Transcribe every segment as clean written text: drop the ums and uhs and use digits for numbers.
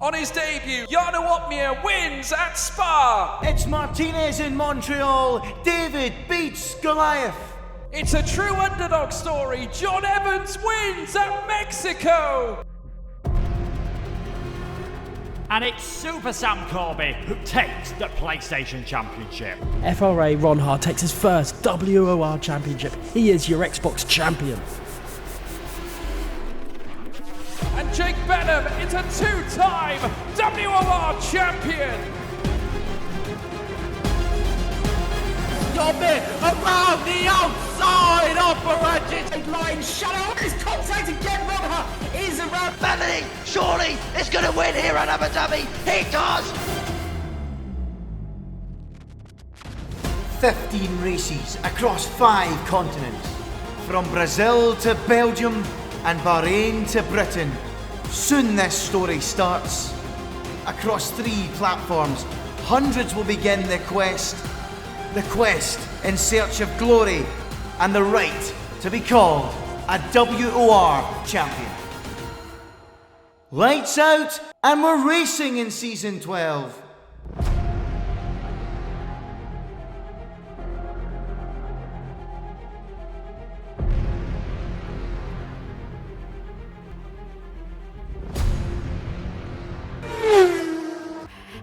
On his debut, Emilia-Romagna wins at Spa. It's Martinez in Montreal. David beats Goliath. It's a true underdog story. John Evans wins at Mexico. And it's Super Sam Corby who takes the PlayStation Championship. FRA Ronhard takes his first WOR Championship. He is your Xbox champion. And Jake Benham is a two-time WOR champion. Stop it! Around the outside operation! Line shadow is contact again. Ronhard is around. Melanie, surely is going to win here at Abu Dhabi. He does! 15 races across 5 continents. From Brazil to Belgium and Bahrain to Britain. Soon this story starts. Across 3 platforms, hundreds will begin the quest. The quest in search of glory and the right to be called a WOR champion. Lights out, and we're racing in Season 12.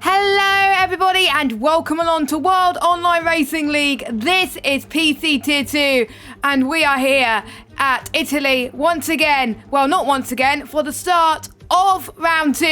Hello everybody and welcome along to World Online Racing League. This is PC Tier 2 and we are here at Italy once again. Well, not once again, for the start of round 2.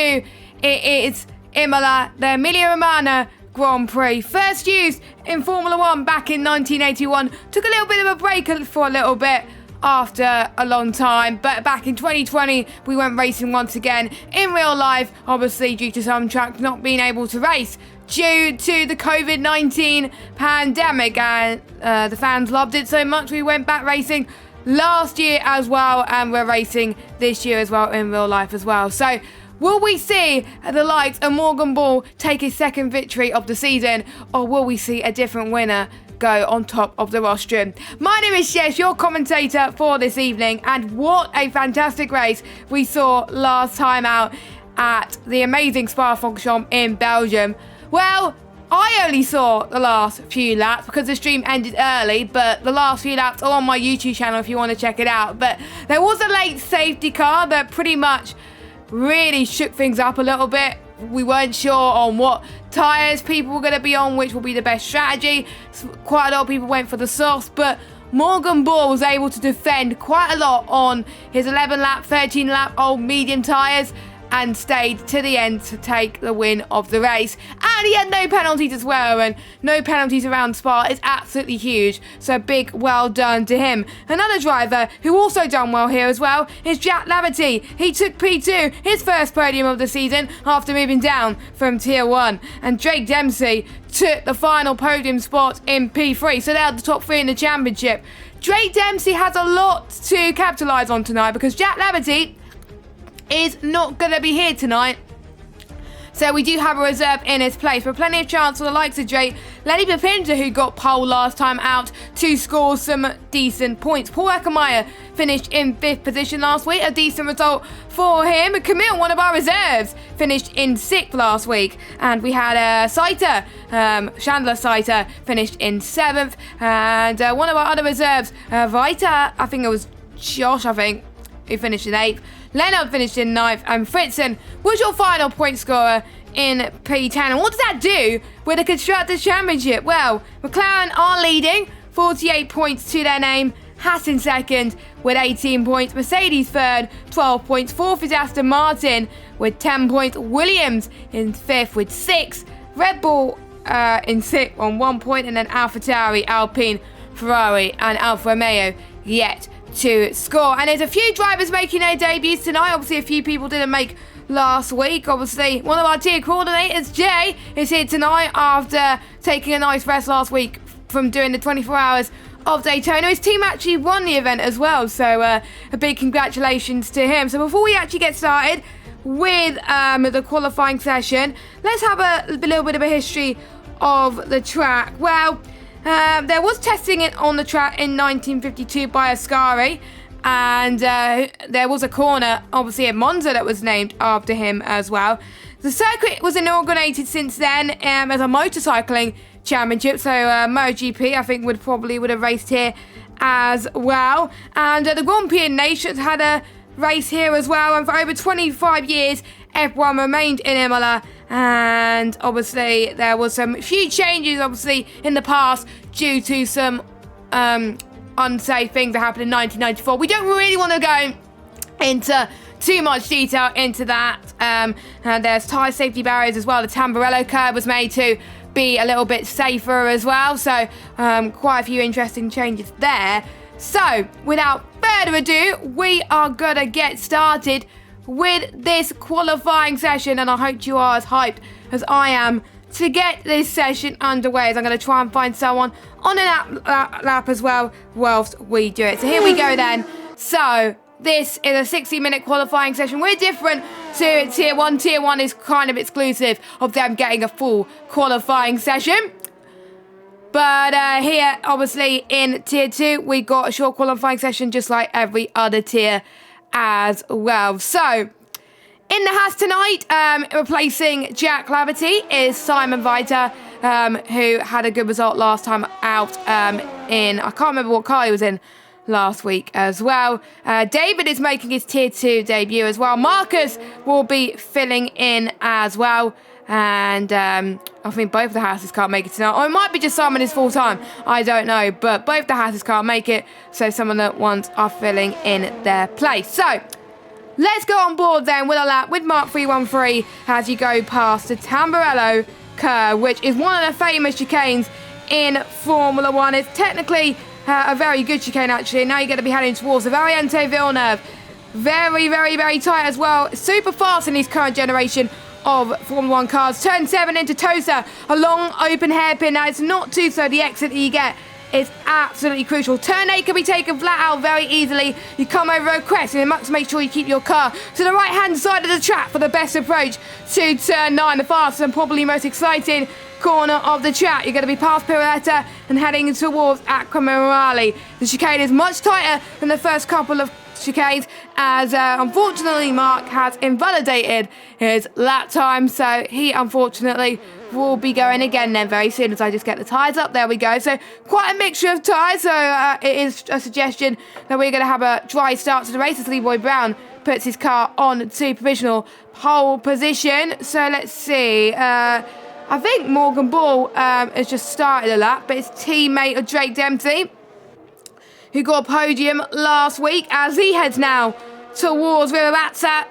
It is Imola, the Emilia-Romagna Grand Prix. First used in Formula 1 back in 1981. Took a little bit of a break for a little bit after a long time, but back in 2020 we went racing once again in real life, obviously due to some tracks not being able to race due to the COVID-19 pandemic, and the fans loved it so much we went back racing last year as well, and we're racing this year as well in real life as well. So will we see the likes of Morgan Ball take his second victory of the season, or will we see a different winner go on top of the rostrum? My name is Shesh, your commentator for this evening, and what a fantastic race we saw last time out at the amazing Spa-Francorchamps in Belgium. Well, I only saw the last few laps because the stream ended early, but the last few laps are on my YouTube channel if you want to check it out. But there was a late safety car that pretty much really shook things up a little bit. We weren't sure on what tyres people were going to be on, which will be the best strategy. Quite a lot of people went for the softs, but Morgan Ball was able to defend quite a lot on his 11 lap, 13 lap old medium tyres and stayed to the end to take the win of the race. And he had no penalties as well, and no penalties around Spa is absolutely huge, so big well done to him. Another driver who also done well here as well is Jack Laverty. He took P2, his first podium of the season after moving down from Tier 1, and Drake Dempsey took the final podium spot in P3, so they're the top 3 in the championship. Drake Dempsey has a lot to capitalise on tonight because Jack Laverty is not going to be here tonight. So we do have a reserve in his place, but plenty of chance for the likes of Drake, Lenny Papinta, who got pole last time out, to score some decent points. Paul Eckermeyer finished in 5th position last week, a decent result for him. Camille, one of our reserves, finished in 6th last week. And we had Saiter, Chandler Saiter, finished in 7th. And one of our other reserves, Vita, I think it was Josh, who finished in 8th. Leonard finished in 9th, and Fritzen was your final point scorer in P10. And what does that do with the Constructors' Championship? Well, McLaren are leading, 48 points to their name. Haas in 2nd with 18 points. Mercedes 3rd, 12 points. 4th is Aston Martin with 10 points. Williams in 5th with 6. Red Bull in 6th on 1 point. And then AlphaTauri, Alpine, Ferrari and Alfa Romeo yet to score. And there's a few drivers making their debuts tonight. Obviously a few people didn't make last week. Obviously one of our tier coordinators, Jay, is here tonight after taking a nice rest last week from doing the 24 hours of Daytona. His team actually won the event as well, so a big congratulations to him. So before we actually get started with the qualifying session, let's have a little bit of a history of the track. Well, there was testing it on the track in 1952 by Ascari, And there was a corner, obviously in Monza, that was named after him as well. The circuit was inaugurated since then as a motorcycling championship. So MotoGP, I think, would have raced here as well. And the Grand Prix Nations had a race here as well. And for over 25 years, F1 remained in Imola. And obviously, there was some few changes, obviously, in the past due to some unsafe things that happened in 1994. We don't really want to go into too much detail into that. And there's tyre safety barriers as well. The Tamburello curve was made to be a little bit safer as well. So quite a few interesting changes there. So without further ado, we are going to get started with this qualifying session. And I hope you are as hyped as I am to get this session underway, as I'm going to try and find someone on an lap as well whilst we do it. So here we go then. So this is a 60-minute qualifying session. We're different to Tier 1. Tier 1 is kind of exclusive of them getting a full qualifying session. But here, obviously, in Tier 2, we got a short qualifying session just like every other tier as well. So in the Haas tonight, replacing Jack Laverty is Simon Viter, who had a good result last time out I can't remember what car he was in last week as well. David is making his Tier 2 debut as well. Marcus will be filling in as well. And I think both the Houses can't make it tonight. Or it might be just Simon is full-time. I don't know. But both the Houses can't make it. So some of the ones are filling in their place. So let's go on board then with a lap with Mark 313 as you go past the Tamburello curve, which is one of the famous chicanes in Formula 1. It's technically a very good chicane, actually. Now you're going to be heading towards the Variante Villeneuve. Very, very, very tight as well. Super fast in these current generation of Formula 1 cars. Turn 7 into Tosa. A long open hairpin. Now it's not too so. The exit that you get is absolutely crucial. Turn 8 can be taken flat out very easily. You come over a crest and you must make sure you keep your car to the right hand side of the track for the best approach to turn 9, the fastest and probably most exciting corner of the track. You're going to be past Piretta and heading towards Aquamarali. The chicane is much tighter than the first couple of chicanes, as unfortunately Mark has invalidated his lap time, so he unfortunately will be going again then very soon as I just get the tyres up. There we go. So quite a mixture of tyres, so it is a suggestion that we're going to have a dry start to the race as Leroy Brown puts his car on to provisional pole position. So let's see, I think Morgan Ball has just started a lap, but his teammate of Drake Dempsey, who got a podium last week, as he heads now towards Riverazza,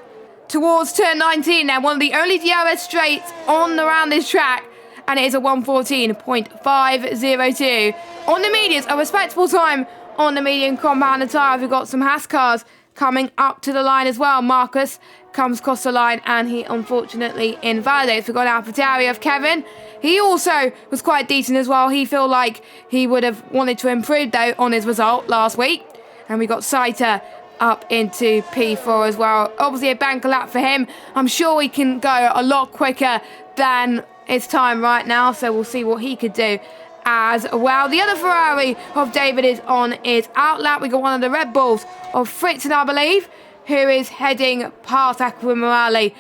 towards turn 19 now, one of the only DRS straights on around this track, and it is a 1:14.502. On the mediums, a respectable time on the medium compound tyres. We've got some Haas cars coming up to the line as well. Marcus comes across the line and he unfortunately invalidates. We've got AlphaTauri of Kevin. He also was quite decent as well. He felt like he would have wanted to improve though on his result last week. And we got Saita up into P4 as well. Obviously a banker lap for him. I'm sure he can go a lot quicker than his time right now, so we'll see what he could do as well. The other Ferrari of David is on his outlap. We got one of the Red Bulls of Fritzen, I believe, who is heading past Aquamarali.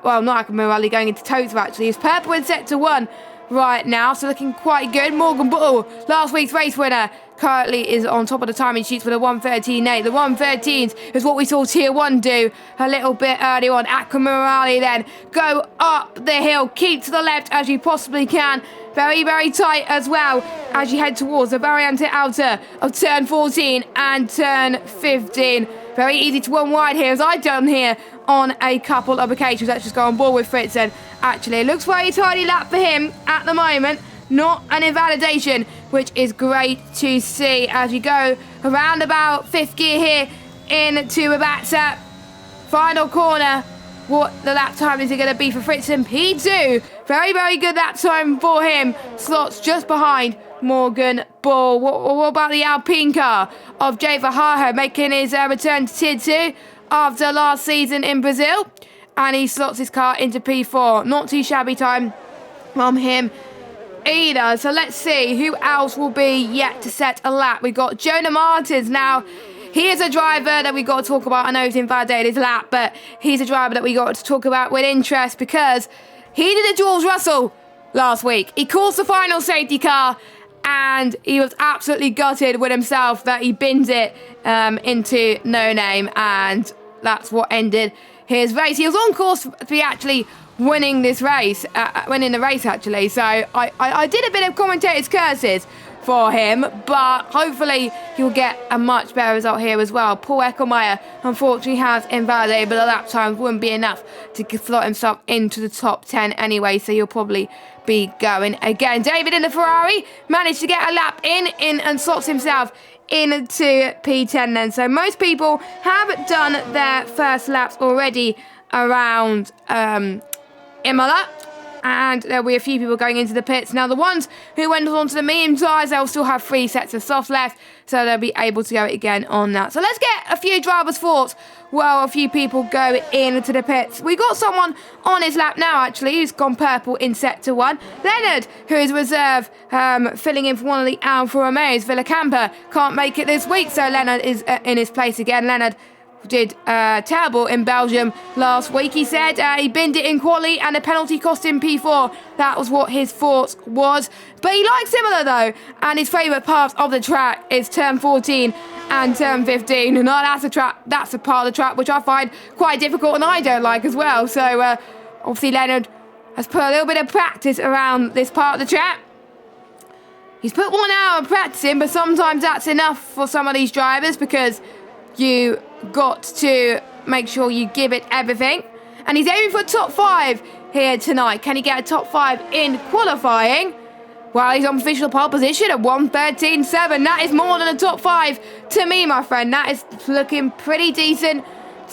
Well, not Aquamarali, going into Tosa actually. He's purple in sector 1 right now, so looking quite good. Morgan Buttle, last week's race winner, currently is on top of the timing sheets with a 1:13.8. The 1:13s is what we saw Tier 1 do a little bit earlier on. Aquamarali then go up the hill, keep to the left as you possibly can. Very, very tight as well as you head towards the Variante Outer of turn 14 and turn 15. Very easy to run wide here, as I've done here on a couple of occasions. Let's just go on board with Fritzen. Actually, it looks very tidy lap for him at the moment. Not an invalidation, which is great to see as you go around about 5th gear here into Riverazza. Final corner. What the lap time is it going to be for Fritzen? P2. Very, very good lap time for him. Slots just behind Morgan Ball. What about the Alpine car of Jay Fajardo making his return to Tier 2 after last season in Brazil? And he slots his car into P4. Not too shabby time from him either. So let's see who else will be yet to set a lap. We've got Jonah Martins now. he is a driver that we got to talk about. I know he's invalidated his lap, but he's a driver that we got to talk about with interest because he did a George Russell last week. He caused the final safety car, and he was absolutely gutted with himself that he bins it into no name, and that's what ended his race. He was on course to be actually winning this race, winning the race actually. So I did a bit of commentator's curses for him, but hopefully he'll get a much better result here as well. Paul Eckelmeyer unfortunately has invalidated, but the lap times wouldn't be enough to slot himself into the top 10 anyway, so he'll probably be going again. David in the Ferrari managed to get a lap in and slots himself into P10 then. So most people have done their first laps already around Imola, and there'll be a few people going into the pits. Now, the ones who went onto the medium tyres, they'll still have 3 sets of softs left, so they'll be able to go again on that. So let's get a few drivers' thoughts while a few people go into the pits. We got someone on his lap now, actually, who's gone purple in Sector 1. Leonard, who is reserve, filling in for one of the Alfa Romeos. Villacampa can't make it this week, so Leonard is in his place again. Leonard did terrible in Belgium last week. He said he binned it in quali and a penalty cost him P4. That was what his thoughts was. But he likes Imola though, and his favourite part of the track is turn 14 and turn 15. And that's a part of the track which I find quite difficult and I don't like as well. So obviously Leonard has put a little bit of practice around this part of the track. He's put 1 hour of practicing, but sometimes that's enough for some of these drivers because you got to make sure you give it everything. And he's aiming for a top 5 here tonight. Can he get a top 5 in qualifying? Well, he's on official pole position at 1:13.7. That is more than a top 5 to me, my friend. That is looking pretty decent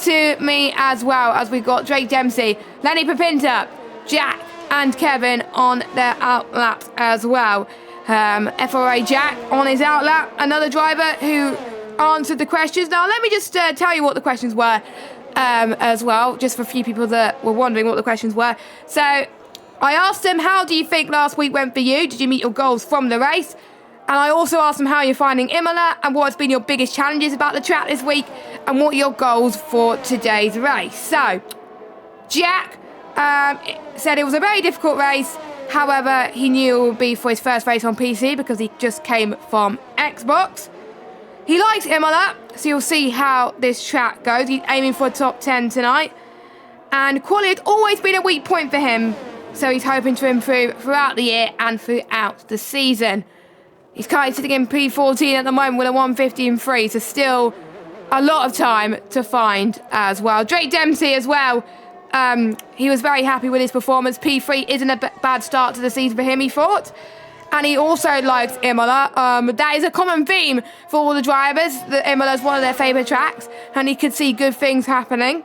to me as well, as we've got Drake Dempsey, Lenny Papinta, Jack and Kevin on their outlaps as well. FRA Jack on his outlap, another driver who answered the questions. Now let me just tell you what the questions were as well, just for a few people that were wondering what the questions were. So I asked them, how do you think last week went for you? Did you meet your goals from the race? And I also asked them how you're finding Imola and what's been your biggest challenges about the track this week and what are your goals for today's race. So Jack said it was a very difficult race. However, he knew it would be for his first race on PC because he just came from Xbox. He likes Imola, so you'll see how this track goes. He's aiming for a top 10 tonight. And quali had always been a weak point for him, so he's hoping to improve throughout the year and throughout the season. He's currently sitting in P14 at the moment with a 1:15.3, so still a lot of time to find as well. Drake Dempsey as well. He was very happy with his performance. P3 isn't a bad start to the season for him, he thought. And he also likes Imola. That is a common theme for all the drivers. Imola is one of their favourite tracks, and he could see good things happening.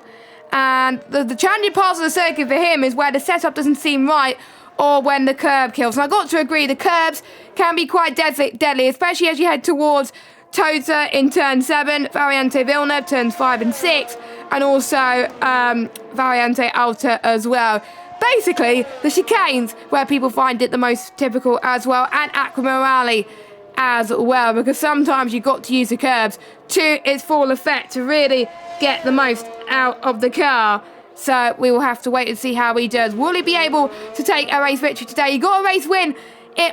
And the challenging parts of the circuit for him is where the setup doesn't seem right or when the curb kills. And I got to agree, the curbs can be quite deadly, especially as you head towards Tota in turn 7, Variante Villeneuve turns 5 and 6, and also Variante Alta as well. Basically, the chicanes where people find it the most typical as well, and Acqua Morale as well, because sometimes you've got to use the curbs to its full effect to really get the most out of the car. So we will have to wait and see how he does. Will he be able to take a race victory today? He got a race win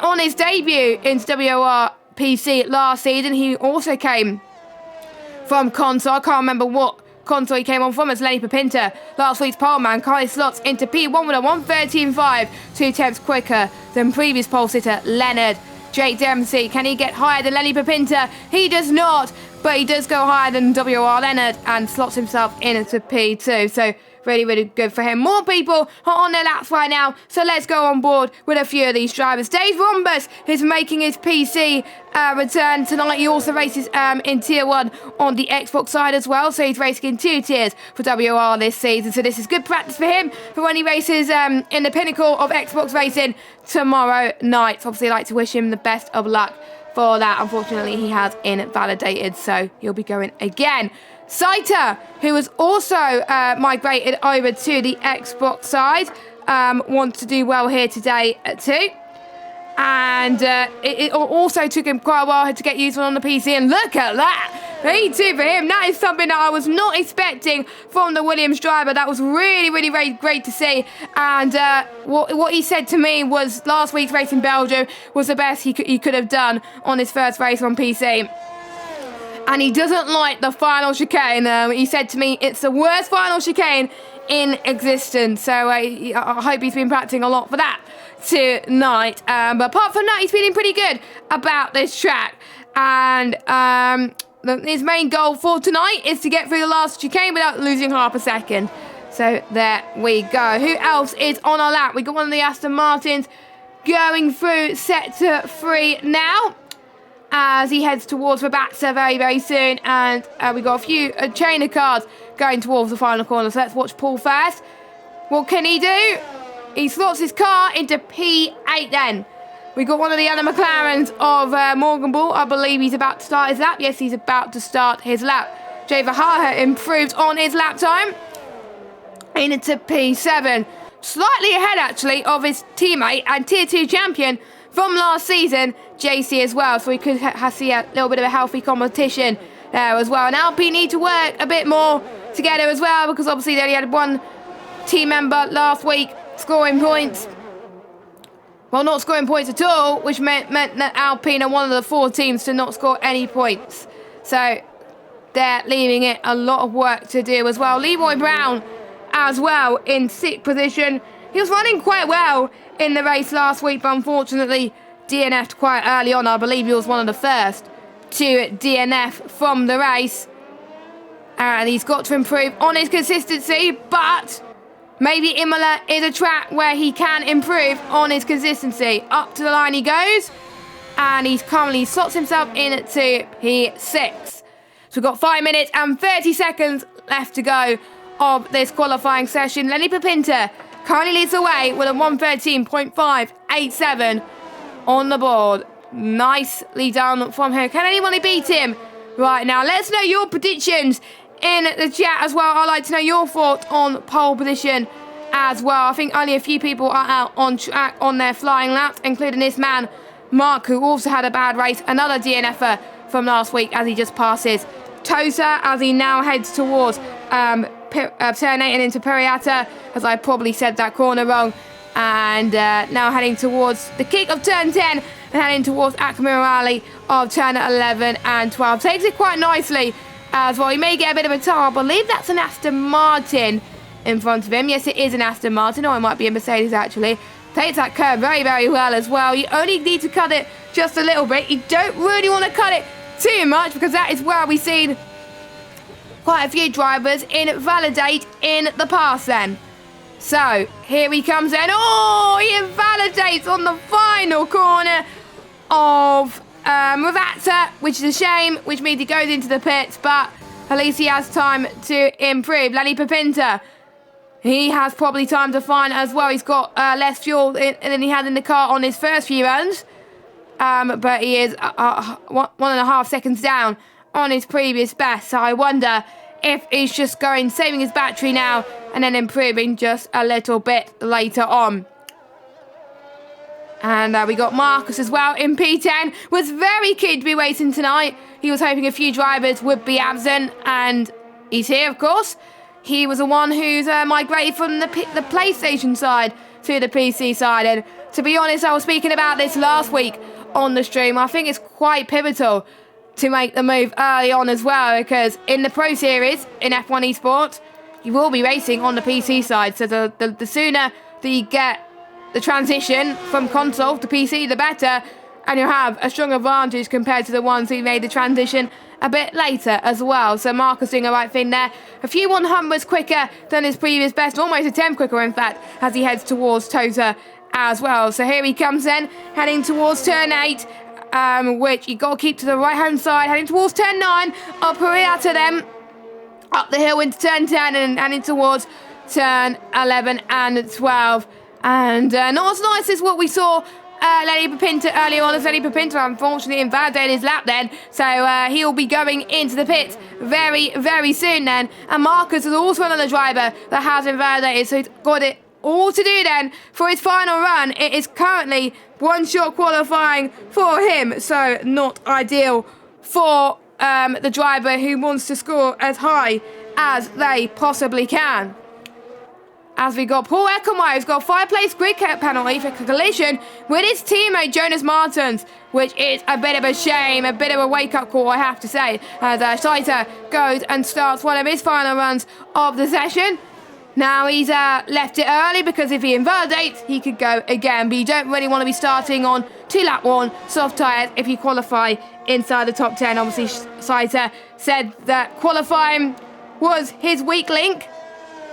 on his debut in WOR PC last season. He also came from console. I can't remember what console he came on from. It's Lenny Papinta, last week's pole man. Currently slots into P1 with a 1:13.5, 2 tenths quicker than previous pole sitter Leonard. Drake Dempsey, can he get higher than Lenny Papinta? He does not, but he does go higher than WR Leonard and slots himself into P2. So really, really good for him. More people are on their laps right now, so let's go on board with a few of these drivers. Dave Rhombus is making his PC return tonight. He also races in Tier 1 on the Xbox side as well, so he's racing in 2 tiers for WR this season. So this is good practice for him for when he races in the pinnacle of Xbox racing tomorrow night. Obviously, I'd like to wish him the best of luck for that. Unfortunately, he has invalidated, so he'll be going again. Saita, who has also migrated over to the Xbox side, wants to do well here today too. And it also took him quite a while to get used on the PC. And look at that! P2 for him. That is something that I was not expecting from the Williams driver. That was really, really, really great to see. And what he said to me was last week's race in Belgium was the best he could have done on his first race on PC. And he doesn't like the final chicane. He said to me, it's the worst final chicane in existence. So I hope he's been practicing a lot for that tonight. But apart from that, he's feeling pretty good about this track. And his main goal for tonight is to get through the last chicane without losing half a second. So there we go. Who else is on our lap? We got one of the Aston Martins going through sector 3 now, as he heads towards Rabazza very, very soon. And we got a chain of cars going towards the final corner. So let's watch Paul first. What can he do? He slots his car into P8 then. We got one of the other McLarens of Morgan Ball. I believe he's about to start his lap. Yes, he's about to start his lap. Jay Verhaar improved on his lap time into P7. Slightly ahead, actually, of his teammate and Tier 2 champion from last season, JC, as well. So we could see a little bit of a healthy competition there as well. And Alpine need to work a bit more together as well, because obviously they only had one team member last week scoring points. Well, not scoring points at all, which meant that Alpine are one of the 4 teams to not score any points. So they're leaving it a lot of work to do as well. Leroy Brown as well in 6th position. He was running quite well in the race last week, but unfortunately DNF'd quite early on. I believe he was one of the first to DNF from the race. And he's got to improve on his consistency, but maybe Imola is a track where he can improve on his consistency. Up to the line he goes, and he's currently slots himself into P6. So we've got 5 minutes and 30 seconds left to go of this qualifying session. Lenny Papinta currently leads the way with a 1:13.587 on the board. Nicely done from her. Can anybody beat him right now? Let us know your predictions in the chat as well. I'd like to know your thoughts on pole position as well. I think only a few people are out on track on their flying laps, including this man, Mark, who also had a bad race. Another DNFer from last week as he just passes Tosa as he now heads towards turn 8 and into Periata, as I probably said that corner wrong. And now heading towards the kick of turn 10 and heading towards Akmirali of turn 11 and 12. Takes it quite nicely as well. He may get a bit of a tar. I believe that's an Aston Martin in front of him. Yes, it is an Aston Martin. Or it might be a Mercedes, actually. Takes that curve very, very well as well. You only need to cut it just a little bit. You don't really want to cut it too much, because that is where we've seen quite a few drivers invalidate in the past then. So, here he comes then. Oh, he invalidates on the final corner of Ravazza, which is a shame, which means he goes into the pits, but at least he has time to improve. Lenny Papinta, he has probably time to find as well. He's got less fuel than he had in the car on his first few runs, but he is 1.5 seconds down on his previous best. So I wonder if he's just saving his battery now and then improving just a little bit later on. And we got Marcus as well in P10. Was very keen to be racing tonight. He was hoping a few drivers would be absent, and he's here, of course. He was the one who's migrated from the PlayStation side to the PC side. And to be honest, I was speaking about this last week on the stream. I think it's quite pivotal to make the move early on as well, because in the Pro Series, in F1 Esports, you will be racing on the PC side. So the sooner that you get the transition from console to PC, the better, and you'll have a strong advantage compared to the ones who made the transition a bit later as well. So Marcus doing the right thing there. A few 100s quicker than his previous best, almost a 10 quicker in fact, as he heads towards Tota as well. So here he comes then, heading towards turn 8, which you got to keep to the right hand side, heading towards turn 9, up Periata then, up the hill into turn 10 and heading towards turn 11 and 12. And not as nice as what we saw Lenny Papinta earlier on, as Lenny Papinta unfortunately invalidated his lap then. So he'll be going into the pits very, very soon then. And Marcus is also another driver that has invalidated, so he's got it all to do then for his final run. It is currently one shot qualifying for him, so not ideal for the driver who wants to score as high as they possibly can. As we got Paul Eckermeyer, who's got a 5-place grid penalty for collision with his teammate Jonas Martins, which is a bit of a shame, a bit of a wake-up call, I have to say, as Scheiter goes and starts one of his final runs of the session. Now he's left it early because if he invalidates, he could go again, but you don't really want to be starting on 2-lap 1 soft tyres if you qualify inside the top 10. Obviously, Scheiter said that qualifying was his weak link,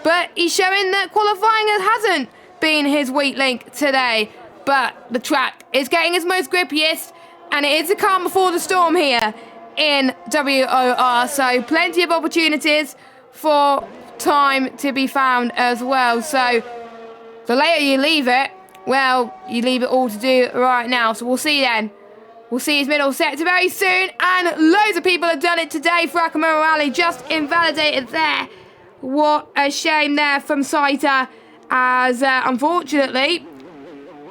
but he's showing that qualifying hasn't been his weak link today. But the track is getting his most grippiest, and it is the calm before the storm here in WOR. So plenty of opportunities for time to be found as well. So the later you leave it, well, you leave it all to do right now. So we'll see then. We'll see his middle sector very soon, and loads of people have done it today. Franco Morale just invalidated there. What a shame there from Scheiter, as unfortunately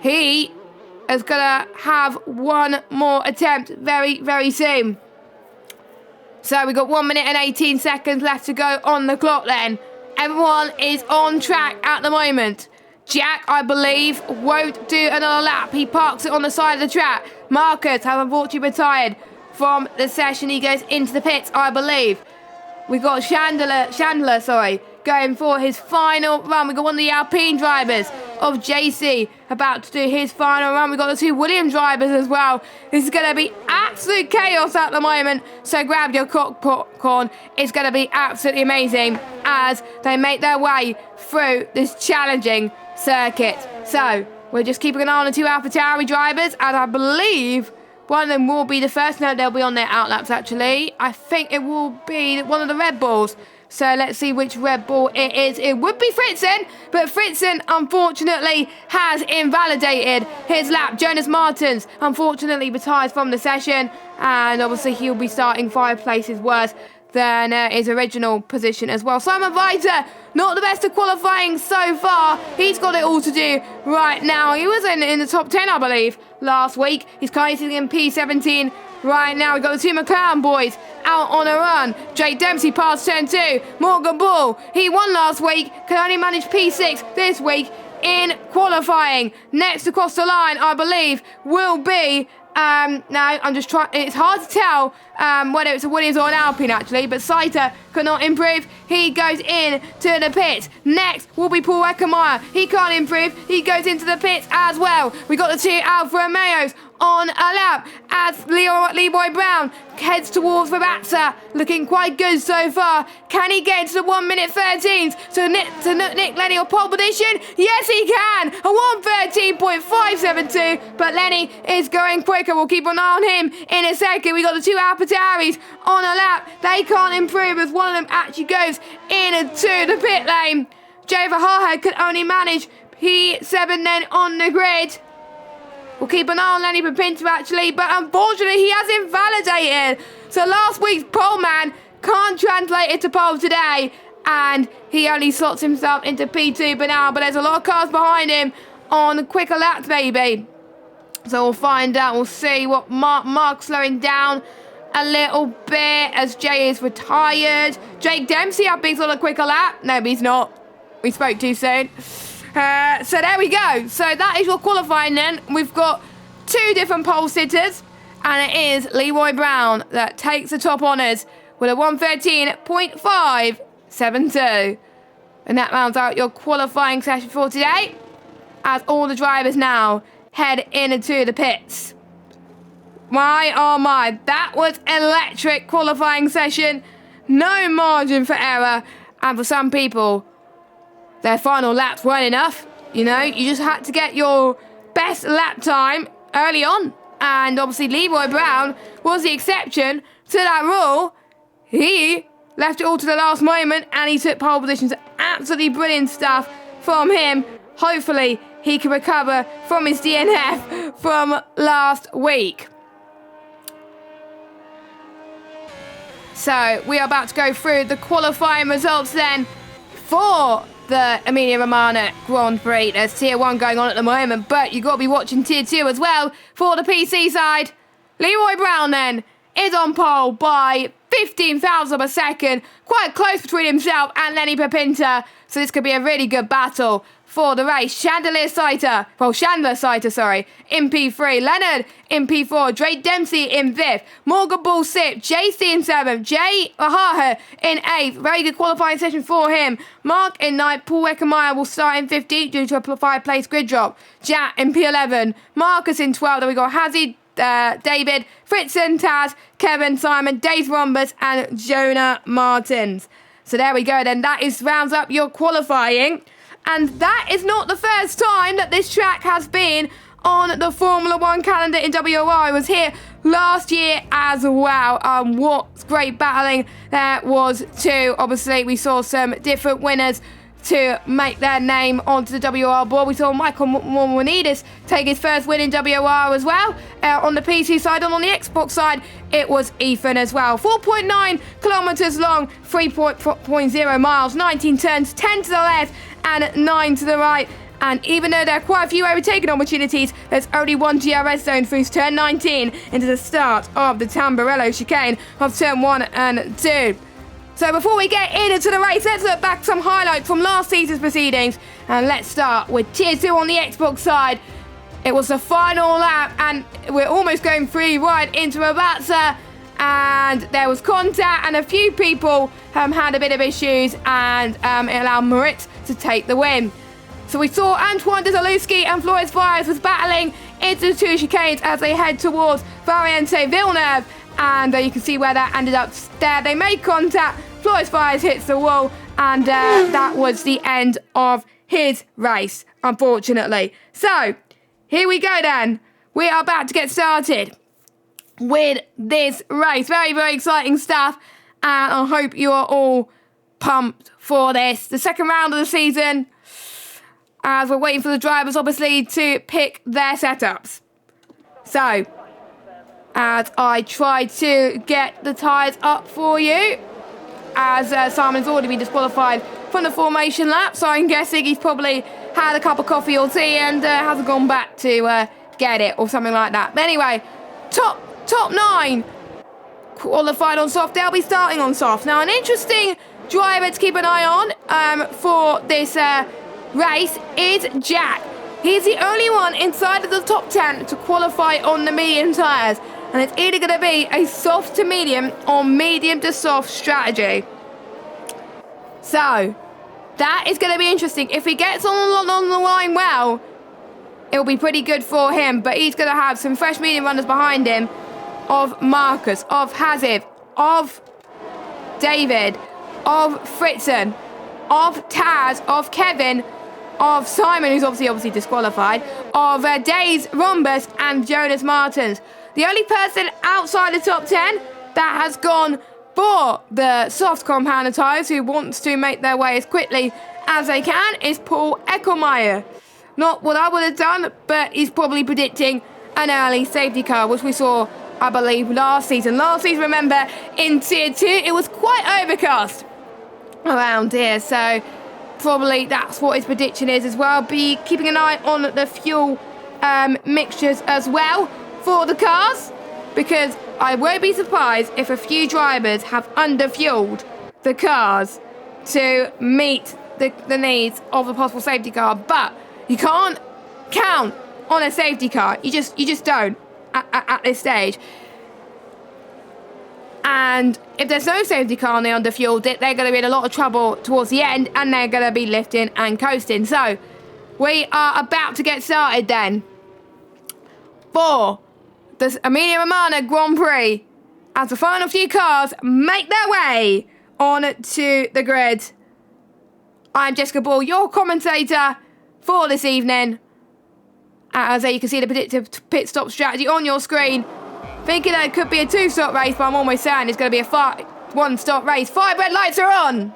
he is going to have one more attempt very, very soon. So we've got 1 minute and 18 seconds left to go on the clock then. Everyone is on track at the moment. Jack, I believe, won't do another lap. He parks it on the side of the track. Marcus has unfortunately retired from the session. He goes into the pits, I believe. We've got Chandler, going for his final run. We've got one of the Alpine drivers of JC about to do his final run. We've got the 2 Williams drivers as well. This is going to be absolute chaos at the moment, so grab your popcorn. It's going to be absolutely amazing as they make their way through this challenging circuit. So we're just keeping an eye on the 2 AlphaTauri drivers, and I believe one of them will be the first. No, they'll be on their outlaps, actually. I think it will be one of the Red Bulls. So let's see which Red Bull it is. It would be Fritzen, but Fritzen, unfortunately, has invalidated his lap. Jonas Martins, unfortunately, retires from the session, and obviously he'll be starting 5 places worse than his original position as well. Simon Reiter, not the best of qualifying so far. He's got it all to do right now. He was in the top 10, I believe, last week. He's currently in P17 right now. We've got the 2 McLaren boys out on a run. Jake Dempsey passed turn 2. Morgan Bull, he won last week, can only manage P6 this week in qualifying. Next across the line, I believe, will be no, I'm just trying. It's hard to tell whether it's a Williams or an Alpine, actually, but Scheiter cannot improve. He goes in to the pits. Next will be Paul Eckermeyer. He can't improve. He goes into the pits as well. We got the 2 Alfa Romeos on a lap as Leroy Brown heads towards Rabatza, looking quite good so far. Can he get into the 1 minute 13s to Nick Lenny or pole position? Yes, he can. A 1:13.572, but Lenny is going quicker. We'll keep an eye on him in a second. We got the 2 AlphaTauris on a lap. They can't improve as one of them actually goes into the pit lane. Jay Verhaarhead could only manage P7 then on the grid. We'll keep an eye on Lenny Papinto, actually, but unfortunately he has invalidated. So last week's pole man can't translate it to pole today, and he only slots himself into P2 but there's a lot of cars behind him on quicker laps, maybe. So we'll find out. We'll see what Mark's slowing down a little bit as Jay is retired. Jake Dempsey, I think, on a quicker lap. No, he's not. We spoke too soon. So there we go. So that is your qualifying then. We've got 2 different pole sitters, and it is Leroy Brown that takes the top honours with a 1:13.572. And that rounds out your qualifying session for today, as all the drivers now head into the pits. My, oh my, that was electric qualifying session. No margin for error, and for some people, their final laps weren't enough. You know, you just had to get your best lap time early on. And obviously Leroy Brown was the exception to that rule. He left it all to the last moment and he took pole positions. Absolutely brilliant stuff from him. Hopefully he can recover from his DNF from last week. So we are about to go through the qualifying results then for the Emilia-Romagna Grand Prix. There's Tier 1 going on at the moment, but you've got to be watching Tier 2 as well for the PC side. Leroy Brown then is on pole by 15,000 per second. Quite close between himself and Lenny Papinta. So this could be a really good battle for the race. Chandler Saiter, in P3. Leonard in P4. Drake Dempsey in 5th. Morgan Bull 6th. JC in 7th. Jay Ahaha in 8th. Very good qualifying session for him. Mark in 9th. Paul Eckermeyer will start in 15th due to a 5-place grid drop. Jack in P11. Marcus in 12th. Then we got Hazzy, David, Fritzen, Taz, Kevin, Simon, Dave Rombus and Jonah Martins. So there we go then. That rounds up your qualifying. And that is not the first time that this track has been on the Formula 1 calendar in WRI. It was here last year as well. What great battling there was too. Obviously, we saw some different winners to make their name onto the WR board. We saw Michael Mormonidis take his first win in WR as well on the PC side, and on the Xbox side it was Ethan as well. 4.9 kilometers long, 3.0 miles, 19 turns, 10 to the left and 9 to the right. And even though there are quite a few overtaking opportunities, there's only one DRS zone through turn 19 into the start of the Tamburello chicane of turn 1 and 2. So before we get into the race, let's look back some highlights from last season's proceedings. And let's start with Tier 2 on the Xbox side. It was the final lap and we're almost going free right into Rabatza. And there was contact and a few people had a bit of issues, and it allowed Moritz to take the win. So we saw Antoine de Zalewski and Flores Fires was battling into the 2 chicanes as they head towards Variante Villeneuve. And you can see where that ended up there. They made contact. Flores Fires hits the wall, and that was the end of his race, unfortunately. So, here we go then. We are about to get started with this race. Very, very exciting stuff, and I hope you are all pumped for this. The second round of the season, as we're waiting for the drivers, obviously, to pick their setups. So, as I try to get the tyres up for you, as Simon's already been disqualified from the formation lap, so I'm guessing he's probably had a cup of coffee or tea and hasn't gone back to get it or something like that. But anyway, top 9 qualified on soft. They'll be starting on soft. Now, an interesting driver to keep an eye on for this race is Jack. He's the only one inside of the top 10 to qualify on the medium tyres. And it's either going to be a soft to medium or medium to soft strategy. So, that is going to be interesting. If he gets on the line well, it'll be pretty good for him. But he's going to have some fresh medium runners behind him of Marcus, of Hazib, of David, of Fritzen, of Taz, of Kevin, of Simon, who's obviously disqualified, of Days Rombus and Jonas Martins. The only person outside the top 10 that has gone for the soft compounder tyres, who wants to make their way as quickly as they can, is Paul Eckelmeyer. Not what I would have done, but he's probably predicting an early safety car, which we saw, I believe, last season. Last season, remember, in Tier 2, it was quite overcast around here, so probably that's what his prediction is as well. Be keeping an eye on the fuel mixtures as well for the cars, because I won't be surprised if a few drivers have underfueled the cars to meet the needs of a possible safety car. But you can't count on a safety car. You just don't at this stage. And if there's no safety car and they underfueled it, they're going to be in a lot of trouble towards the end, and they're going to be lifting and coasting. So we are about to get started then for the Emilia-Romagna Grand Prix as the final few cars make their way on to the grid. I'm Jessica Ball, your commentator for this evening. As you can see the predictive pit stop strategy on your screen. Thinking that it could be a 2-stop race, but I'm almost saying it's going to be a 1-stop race. 5 red lights are on.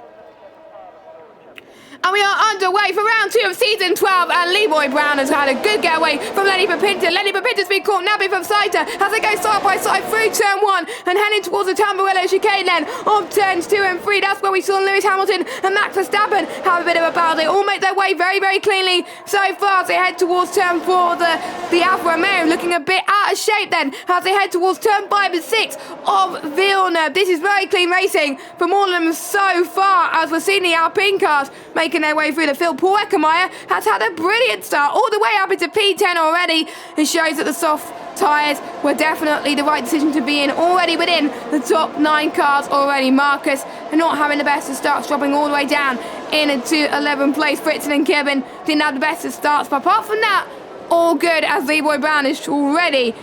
And we are underway for round 2 of season 12, and Leroy Brown has had a good getaway from Lenny Papinta. Lenny Papinta's been caught nabbing from Saiter as they go side by side through turn 1 and heading towards the Tamburello chicane then of turns 2 and 3. That's where we saw Lewis Hamilton and Max Verstappen have a bit of a battle. They all make their way very, very cleanly so far as they head towards turn 4. The Alfa Romeo looking a bit out of shape then as they head towards turn 5 and 6 of Villeneuve. This is very clean racing from all of them so far as we're seeing the Alpine cars making their way through the field. Paul Eckermeyer has had a brilliant start all the way up into P10 already. It shows that the soft tyres were definitely the right decision to be in, already within the top 9 cars already. Marcus not having the best of starts, dropping all the way down into 11th place. Fritzen and Kevin didn't have the best of starts, but apart from that, all good as Leroy Brown is already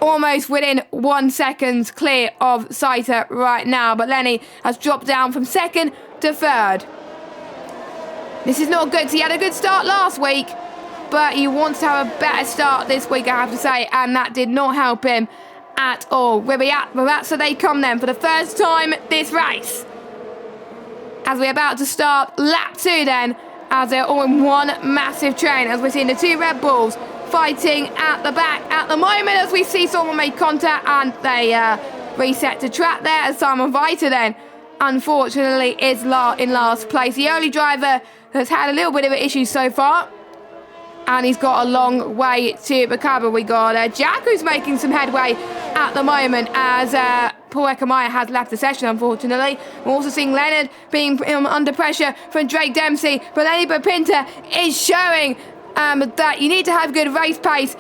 almost within 1 second clear of Saito right now, but Lenny has dropped down from 2nd to 3rd. This is not good. He had a good start last week, but he wants to have a better start this week, I have to say, and that did not help him at all. So they come then for the first time this race. As we're about to start lap 2 then, as they're all in one massive train, as we're seeing the 2 Red Bulls fighting at the back at the moment, as we see someone make contact and they reset to track there, as Simon Viter then, unfortunately, is in last place. The only driver that's had a little bit of an issue so far, and he's got a long way to recover. We got Jack, who's making some headway at the moment, as Paul Eckermeyer has left the session, unfortunately. We're also seeing Leonard being under pressure from Drake Dempsey, but Lenny Bapinta is showing that you need to have good race pace.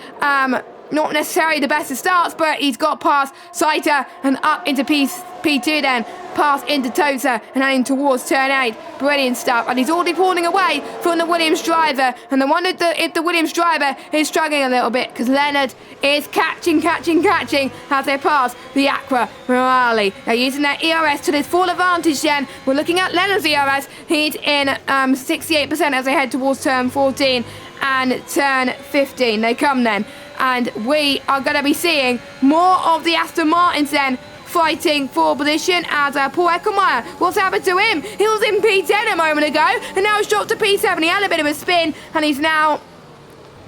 Not necessarily the best of starts, but he's got past Saito and up into P2 then, past into Tota and heading towards turn 8. Brilliant stuff. And he's already pulling away from the Williams driver. And I wonder if the Williams driver is struggling a little bit, because Leonard is catching as they pass the Acura Morale. They're using their ERS to their full advantage then. We're looking at Leonard's ERS. He's in 68% as they head towards turn 14 and turn 15. They come then. And we are going to be seeing more of the Aston Martins then fighting for position, as Paul Eckermeyer, what's happened to him? He was in P10 a moment ago and now he's dropped to P7. He had a bit of a spin and he's now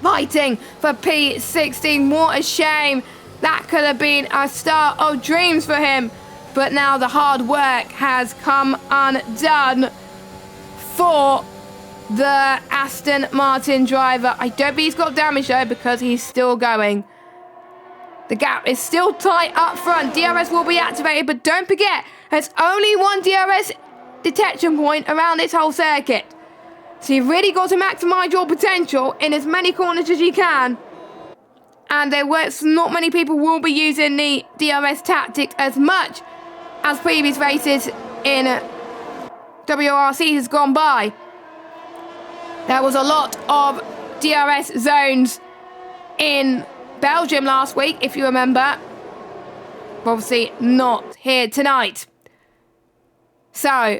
fighting for P16. What a shame. That could have been a start of dreams for him, but now the hard work has come undone for the Aston Martin driver. I don't think he's got damage though, because he's still going. The gap is still tight up front. DRS will be activated, but don't forget, there's only one DRS detection point around this whole circuit. So you've really got to maximise your potential in as many corners as you can. And not many people will be using the DRS tactic as much as previous races in WRC has gone by. There was a lot of DRS zones in Belgium last week, if you remember. Obviously not here tonight. So,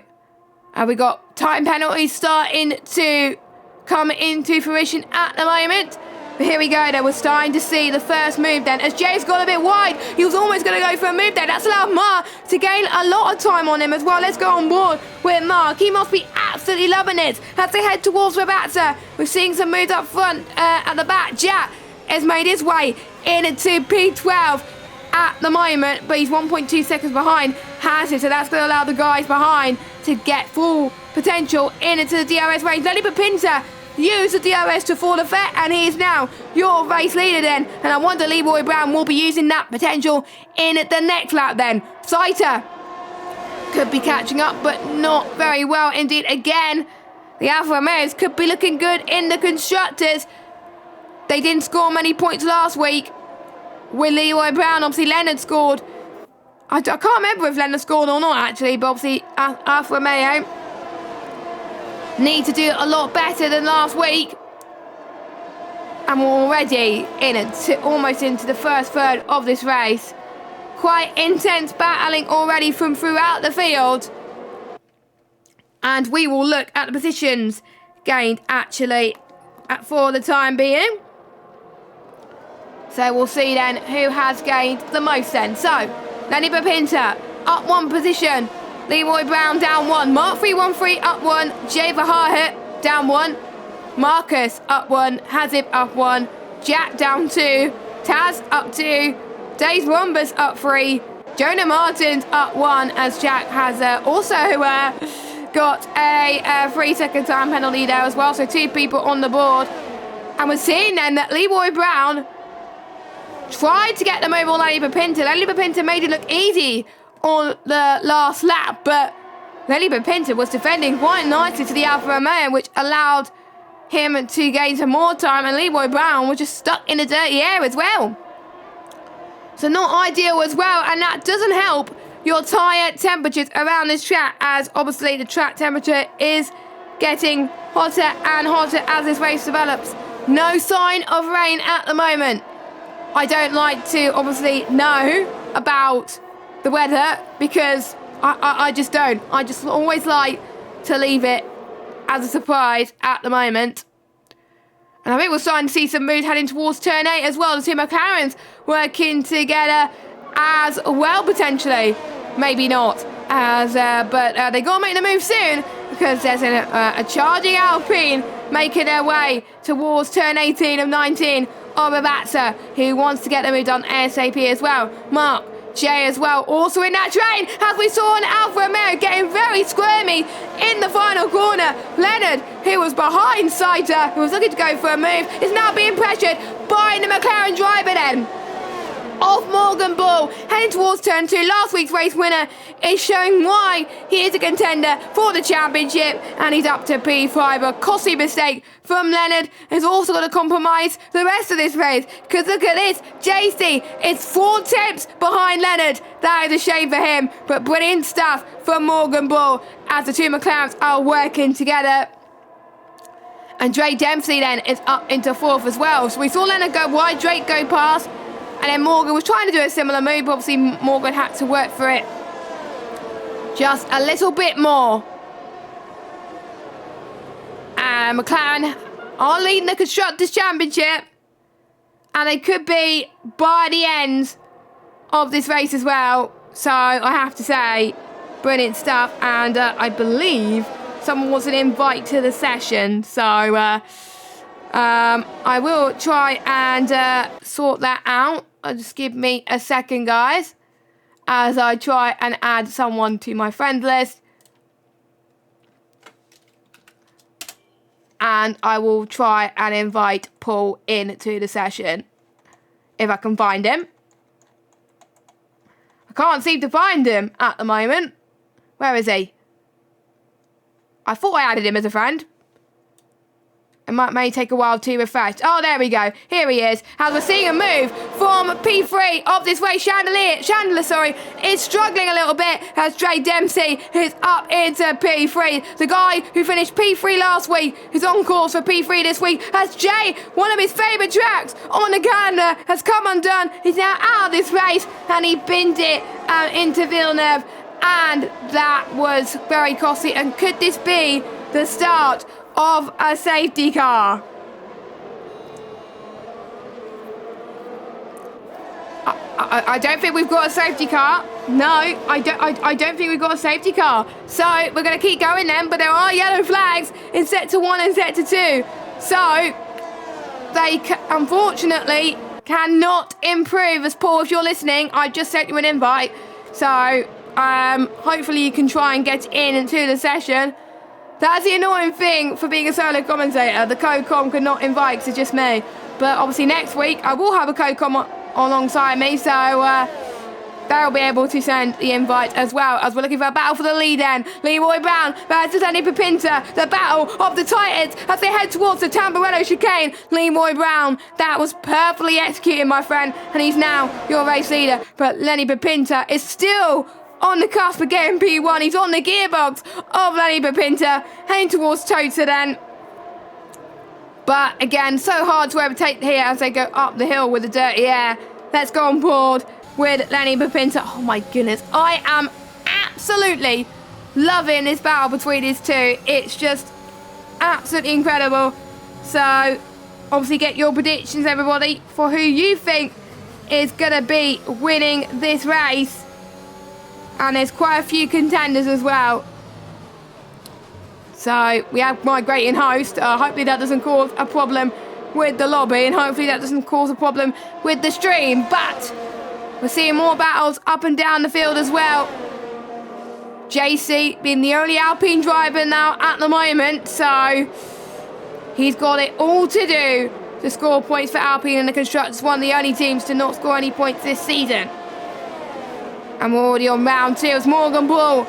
we got time penalties starting to come into fruition at the moment. But here we go then, we're starting to see the first move then, as Jay's got a bit wide. He was almost going to go for a move there. That's allowed Mark to gain a lot of time on him as well. Let's go on board with Mark. He must be absolutely loving it as they head towards Rabatza. We're seeing some moves up front at the back. Jack has made his way into P12 at the moment, but he's 1.2 seconds behind Hazard, so that's going to allow the guys behind to get full potential into the DRS range. Lenny Bapinta used the DRS to full effect, and he is now your race leader then, and I wonder Leroy Brown will be using that potential in the next lap then. Saito could be catching up, but not very well indeed. Again, the Alfa Romeos could be looking good in the constructors. They didn't score many points last week with Leroy Brown. Obviously Leonard scored. I can't remember if Leonard scored or not actually, but obviously Alfa Romeo need to do a lot better than last week. And we're already almost into the first third of this race. Quite intense battling already from throughout the field. And we will look at the positions gained actually for the time being. So we'll see then who has gained the most then. So, Lenny Bapinta up 1 position. Leroy Brown down 1. Mark 313 up 1. Jay Verhaert down 1. Marcus up 1. Hazib up 1. Jack down 2. Taz up 2. Days Rombus up 3. Jonah Martins up 1, as Jack has also got a 3-second time penalty there as well. So 2 people on the board. And we're seeing then that Leroy Brown tried to get them over on Lenny Papinta. Lenny Papinta made it look easy on the last lap, but Lenny Papinta was defending quite nicely to the Alfa Romeo, which allowed him to gain some more time, and Leroy Brown was just stuck in the dirty air as well. So not ideal as well, and that doesn't help your tyre temperatures around this track, as obviously the track temperature is getting hotter and hotter as this race develops. No sign of rain at the moment. I don't like to obviously know about the weather because I just don't. I just always like to leave it as a surprise at the moment. And I think we're starting to see some moves heading towards turn 8 as well. The 2 McLarens working together as well, potentially. Maybe not. But they got to make the move soon because there's a charging Alpine making their way towards turn 18 of 19 of Avatsa, who wants to get the move done ASAP as well. Mark Jay as well, also in that train, as we saw an Alfa Romeo getting very squirmy in the final corner. Leonard, who was behind Saita, who was looking to go for a move, is now being pressured by the McLaren driver then. Of Morgan Bull, heading towards turn 2. Last week's race winner is showing why he is a contender for the championship, and he's up to P5. A costly mistake from Leonard has also got to compromise the rest of this race, because look at this, JC is 4 tenths behind Leonard. That is a shame for him, but brilliant stuff from Morgan Bull as the 2 McLarens are working together. And Drake Dempsey then is up into 4th as well. So we saw Leonard go wide, Drake go past, and then Morgan was trying to do a similar move, but obviously Morgan had to work for it just a little bit more. And McLaren are leading the Constructors' Championship, and they could be by the end of this race as well. So I have to say, brilliant stuff. And I believe someone wants an invite to the session, so I will try and sort that out. Just give me a second, guys, as I try and add someone to my friend list. And I will try and invite Paul into the session, if I can find him. I can't seem to find him at the moment. Where is he? I thought I added him as a friend. It may take a while to refresh. Oh, there we go. Here he is. As we're seeing a move from P3 of this race. Chandler, is struggling a little bit as Dre Dempsey is up into P3. The guy who finished P3 last week is on course for P3 this week. As Jay, one of his favourite tracks on the calendar, has come undone. He's now out of this race, and he binned it into Villeneuve. And that was very costly. And could this be the start of a safety car? I don't think we've got a safety car. No, I don't think we've got a safety car. So we're going to keep going then, but there are yellow flags in sector 1 and sector 2. So they unfortunately cannot improve. As Paul, if you're listening, I just sent you an invite. So hopefully you can try and get into the session. That's the annoying thing for being a solo commentator. The co-com could not invite because it's just me. But obviously next week I will have a co-com alongside me, so they'll be able to send the invite as well, as we're looking for a battle for the lead then. Leroy Brown versus Lenny Papinta. The battle of the Titans as they head towards the Tamburello chicane. Leroy Brown, that was perfectly executed, my friend, and he's now your race leader. But Lenny Papinta is still on the cusp of getting P1. He's on the gearbox of Lenny Papinta, heading towards Tota then. But again, so hard to overtake here as they go up the hill with the dirty air. Let's go on board with Lenny Papinta. Oh my goodness, I am absolutely loving this battle between these two. It's just absolutely incredible. So obviously get your predictions, everybody, for who you think is going to be winning this race. And there's quite a few contenders as well. So we have migrating host. Hopefully that doesn't cause a problem with the lobby, and hopefully that doesn't cause a problem with the stream. But we're seeing more battles up and down the field as well. JC being the only Alpine driver now at the moment, so he's got it all to do to score points for Alpine, and the Constructors, one of the only teams to not score any points this season. And we're already on round 2 as Morgan Bull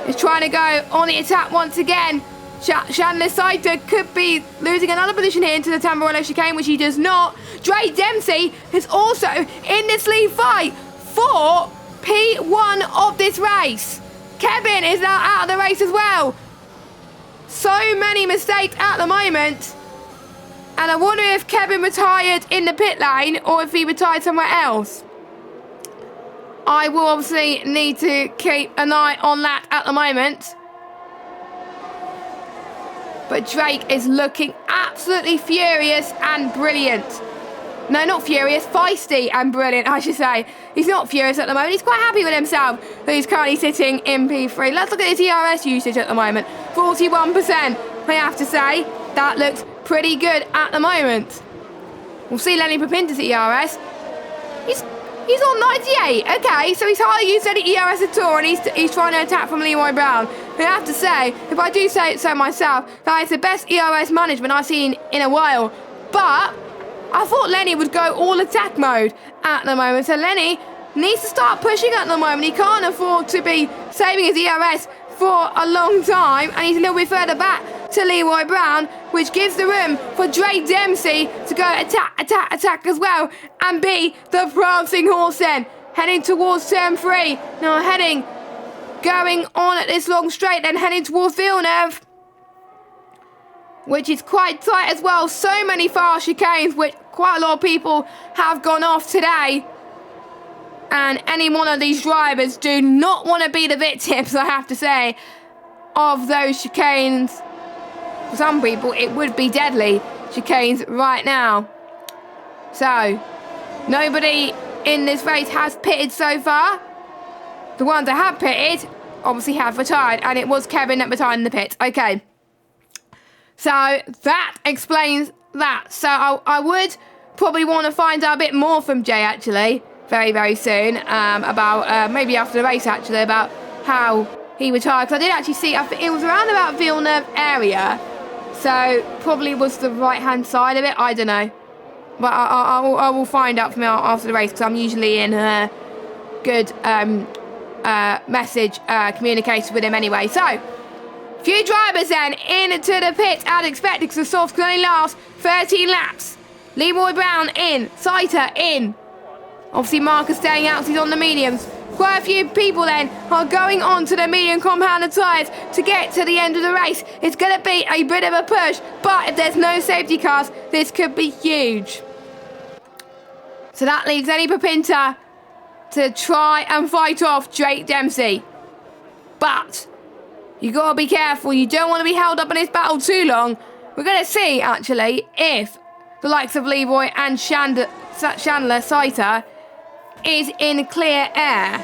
is trying to go on the attack once again. Chandler Saito could be losing another position here into the Tamburello chicane, which he does not. Dre Dempsey is also in this lead fight for P1 of this race. Kevin is now out of the race as well. So many mistakes at the moment. And I wonder if Kevin retired in the pit lane or if he retired somewhere else. I will obviously need to keep an eye on that at the moment. But Drake is looking absolutely furious and brilliant. No, not furious, feisty and brilliant, I should say. He's not furious at the moment. He's quite happy with himself that he's currently sitting in P3. Let's look at his ERS usage at the moment. 41%, I have to say. That looks pretty good at the moment. We'll see Lenny Papinta's ERS. He's on 98. Okay, so he's hardly used any ERS at all, and he's trying to attack from Leroy Brown. I have to say, if I do say it so myself, that is the best ERS management I've seen in a while. But I thought Lenny would go all attack mode at the moment. So Lenny needs to start pushing at the moment. He can't afford to be saving his ERS for a long time, and he's a little bit further back to Leroy Brown, which gives the room for Dre Dempsey to go attack as well, and be the prancing horse then, heading towards turn 3. Now going on at this long straight, then heading towards Villeneuve, which is quite tight as well. So many fast chicanes, which quite a lot of people have gone off today. And any one of these drivers do not want to be the victims, I have to say, of those chicanes. For some people, it would be deadly chicanes right now. So, nobody in this race has pitted so far. The ones that have pitted obviously have retired, and it was Kevin that retired in the pit. Okay. So, that explains that. So, I would probably want to find out a bit more from Jay, actually, very, very soon, about, maybe after the race, actually, about how he retired. Because I did actually see, it was around about Villeneuve area, so probably was the right-hand side of it, I don't know. But I will find out from him after the race, because I'm usually in good message communication with him anyway. So, few drivers then into the pit as expected, because the softs can only last 13 laps. Leroy Brown in, Saito in. Obviously Marcus staying out, he's on the mediums. Quite a few people then are going on to the medium compounded tyres to get to the end of the race. It's going to be a bit of a push, but if there's no safety cars, this could be huge. So that leaves Lenny Papinta to try and fight off Drake Dempsey. But you got to be careful. You don't want to be held up in this battle too long. We're going to see, actually, if the likes of Leroy and Chandler Saito is in clear air.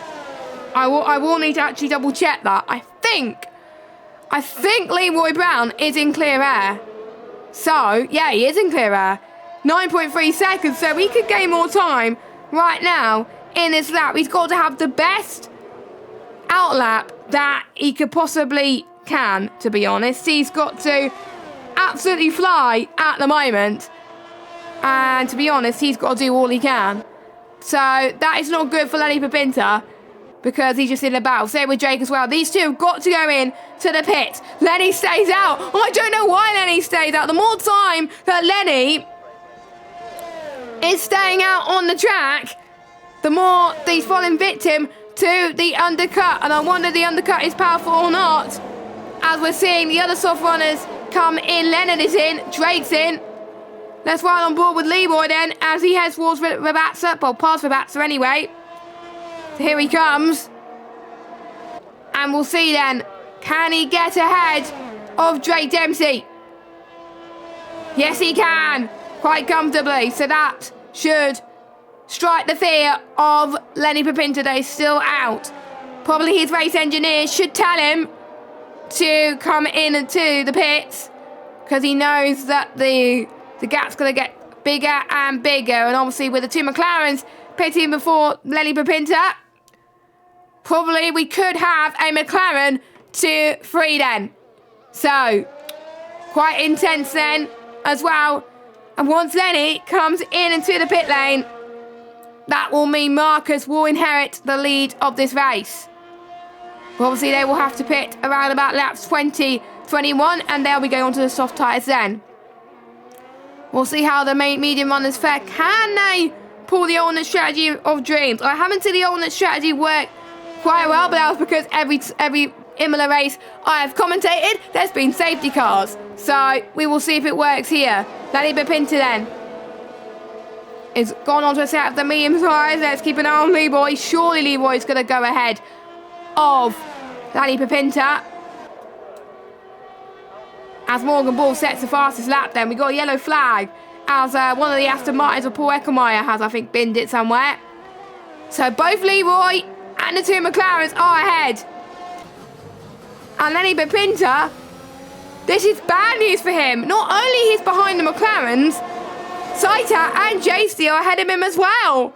I will need to actually double check that. I think Leroy Brown is in clear air. So, yeah, he is in clear air. 9.3 seconds, so he could gain more time right now in this lap. He's got to have the best outlap that he could possibly can, to be honest. He's got to absolutely fly at the moment. And to be honest, he's got to do all he can. So that is not good for Lenny Papinta, because he's just in a battle. Same with Jake as well. These two have got to go in to the pit. Lenny stays out. I don't know why Lenny stays out. The more time that Lenny is staying out on the track, the more he's falling victim to the undercut. And I wonder if the undercut is powerful or not. As we're seeing the other soft runners come in. Leonard is in. Drake's in. Let's ride on board with Leroy then, as he heads towards Rabatza. Well, past Rabatza anyway. So here he comes. And we'll see then, can he get ahead of Drake Dempsey? Yes, he can. Quite comfortably. So that should strike the fear of Lenny Papinta that he's still out. Probably his race engineer should tell him to come into the pits, because he knows that the gap's going to get bigger and bigger. And obviously with the two McLarens pitting before Lenny Papinta, probably we could have a McLaren 2-3 then. So, quite intense then as well. And once Lenny comes in into the pit lane, that will mean Marcus will inherit the lead of this race. Obviously, they will have to pit around about laps 20, 21, and they'll be going onto the soft tyres then. We'll see how the medium runners fare. Can they pull the alternate strategy of dreams? I haven't seen the alternate strategy work quite well, but that was because every Imola race I have commentated, there's been safety cars. So we will see if it works here. Lenny Bipinta then is gone on to a set of the medium tyres. Let's keep an eye on Leroy. Surely Leroy's going to go ahead of Lenny Bipinta. As Morgan Ball sets the fastest lap then, we got a yellow flag as one of the Aston Martins of Paul Eckermeyer has, I think, binned it somewhere. So both Leroy and the two McLarens are ahead. And Lenny Bipinta, this is bad news for him. Not only he's behind the McLarens, Saita and JC are ahead of him as well.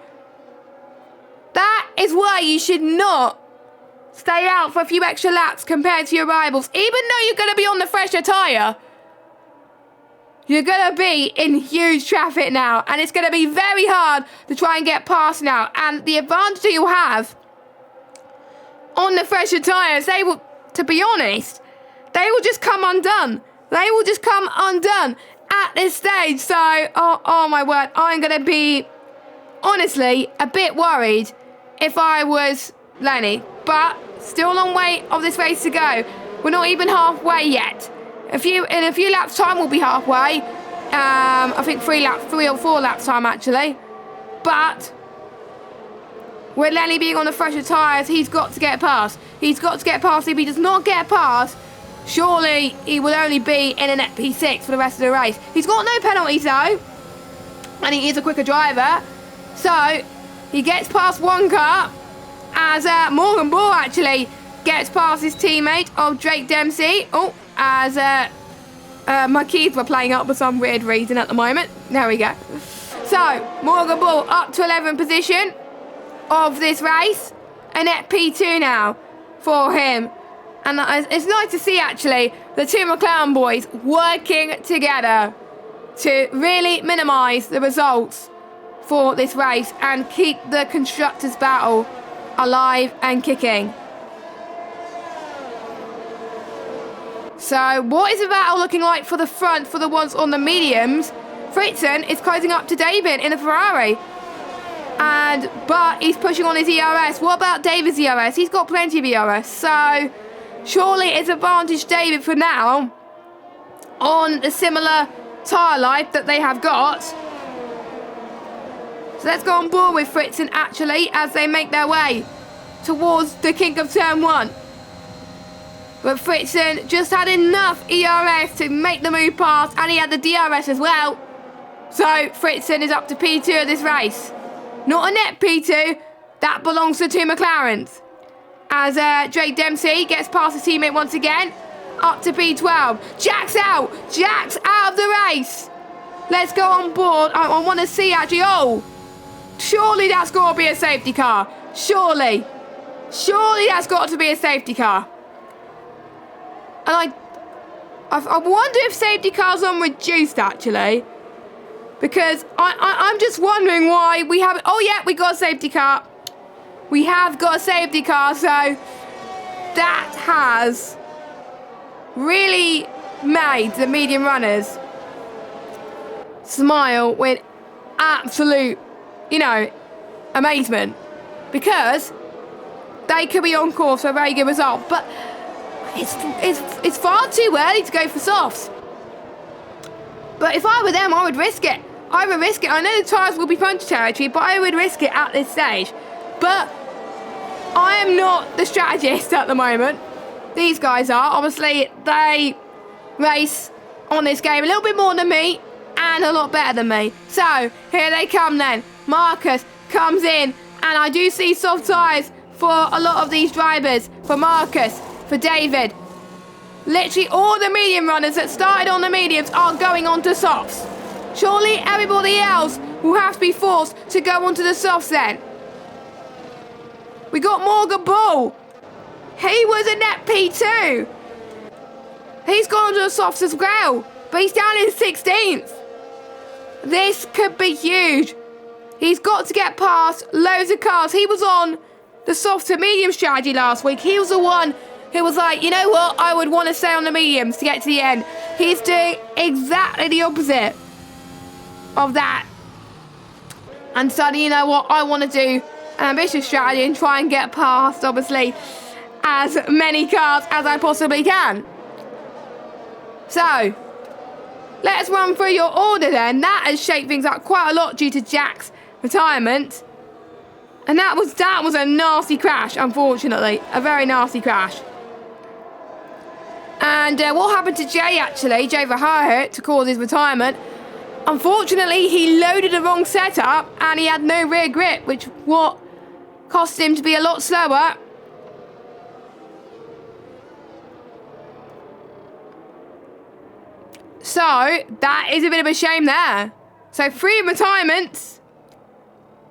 That is why you should not stay out for a few extra laps compared to your rivals. Even though you're going to be on the fresher tyre, you're going to be in huge traffic now. And it's going to be very hard to try and get past now. And the advantage that you'll have on the fresher tyres, they will, to be honest, they will just come undone. They will just come undone at this stage. So, oh my word, I'm going to be, honestly, a bit worried if I was Lenny. But still a long way of this race to go. We're not even halfway yet. In a few laps time, we'll be halfway. I think 3 or 4 laps time, actually. But with Lenny being on the fresher tyres, he's got to get past. He's got to get past. If he does not get past, surely he will only be in an FP6 for the rest of the race. He's got no penalties, though. And he is a quicker driver. So, he gets past one car as Morgan Ball actually gets past his teammate of Drake Dempsey. Oh, as my keys were playing up for some weird reason at the moment. There we go. So, Morgan Ball up to 11th position of this race. And at P2 now for him. And it's nice to see, actually, the two McLaren boys working together to really minimise the results for this race and keep the constructors' battle alive and kicking. So, what is the battle looking like for the front, for the ones on the mediums? Fritzen is closing up to David in a Ferrari. But he's pushing on his ERS. What about David's ERS? He's got plenty of ERS. So, surely it's advantage David for now on the similar tyre life that they have got. So let's go on board with Fritzen, actually, as they make their way towards the kink of turn 1. But Fritzen just had enough ERS to make the move past, and he had the DRS as well. So Fritzen is up to P2 of this race. Not a net P2, that belongs to 2 McLarens. As Drake Dempsey gets past his teammate once again, up to P12. Jack's out! Jack's out of the race! Let's go on board. I want to see, actually, oh! Surely that's got to be a safety car. Surely. Surely that's got to be a safety car. And I wonder if safety cars are reduced, actually. Because I'm just wondering why we haven't... Oh, yeah, we got a safety car. We have got a safety car, so that has really made the medium runners smile with absolute, amazement. Because they could be on course for a very good result. But it's far too early to go for softs. But if I were them, I would risk it. I would risk it. I know the tyres will be puncture territory, but I would risk it at this stage. But I am not the strategist at the moment. These guys are. Obviously, they race on this game a little bit more than me and a lot better than me. So, here they come then. Marcus comes in, and I do see soft tyres for a lot of these drivers. For Marcus, for David. Literally all the medium runners that started on the mediums are going on to softs. Surely everybody else will have to be forced to go onto the softs then. We got Morgan Bull. He was a net P2. He's gone to the softs as well, but he's down in 16th. This could be huge. He's got to get past loads of cars. He was on the soft to medium strategy last week. He was the one who was like, you know what, I would want to stay on the mediums to get to the end. He's doing exactly the opposite of that. And decided, you know what, I want to do an ambitious strategy and try and get past, obviously, as many cars as I possibly can. So, let's run through your order then. That has shaped things up quite a lot due to Jack's retirement. And that was a nasty crash, unfortunately. A very nasty crash. And what happened to Jay, actually? Jay Verhaert, to cause his retirement. Unfortunately, he loaded the wrong setup and he had no rear grip, which what cost him to be a lot slower. So, that is a bit of a shame there. So, 3 retirements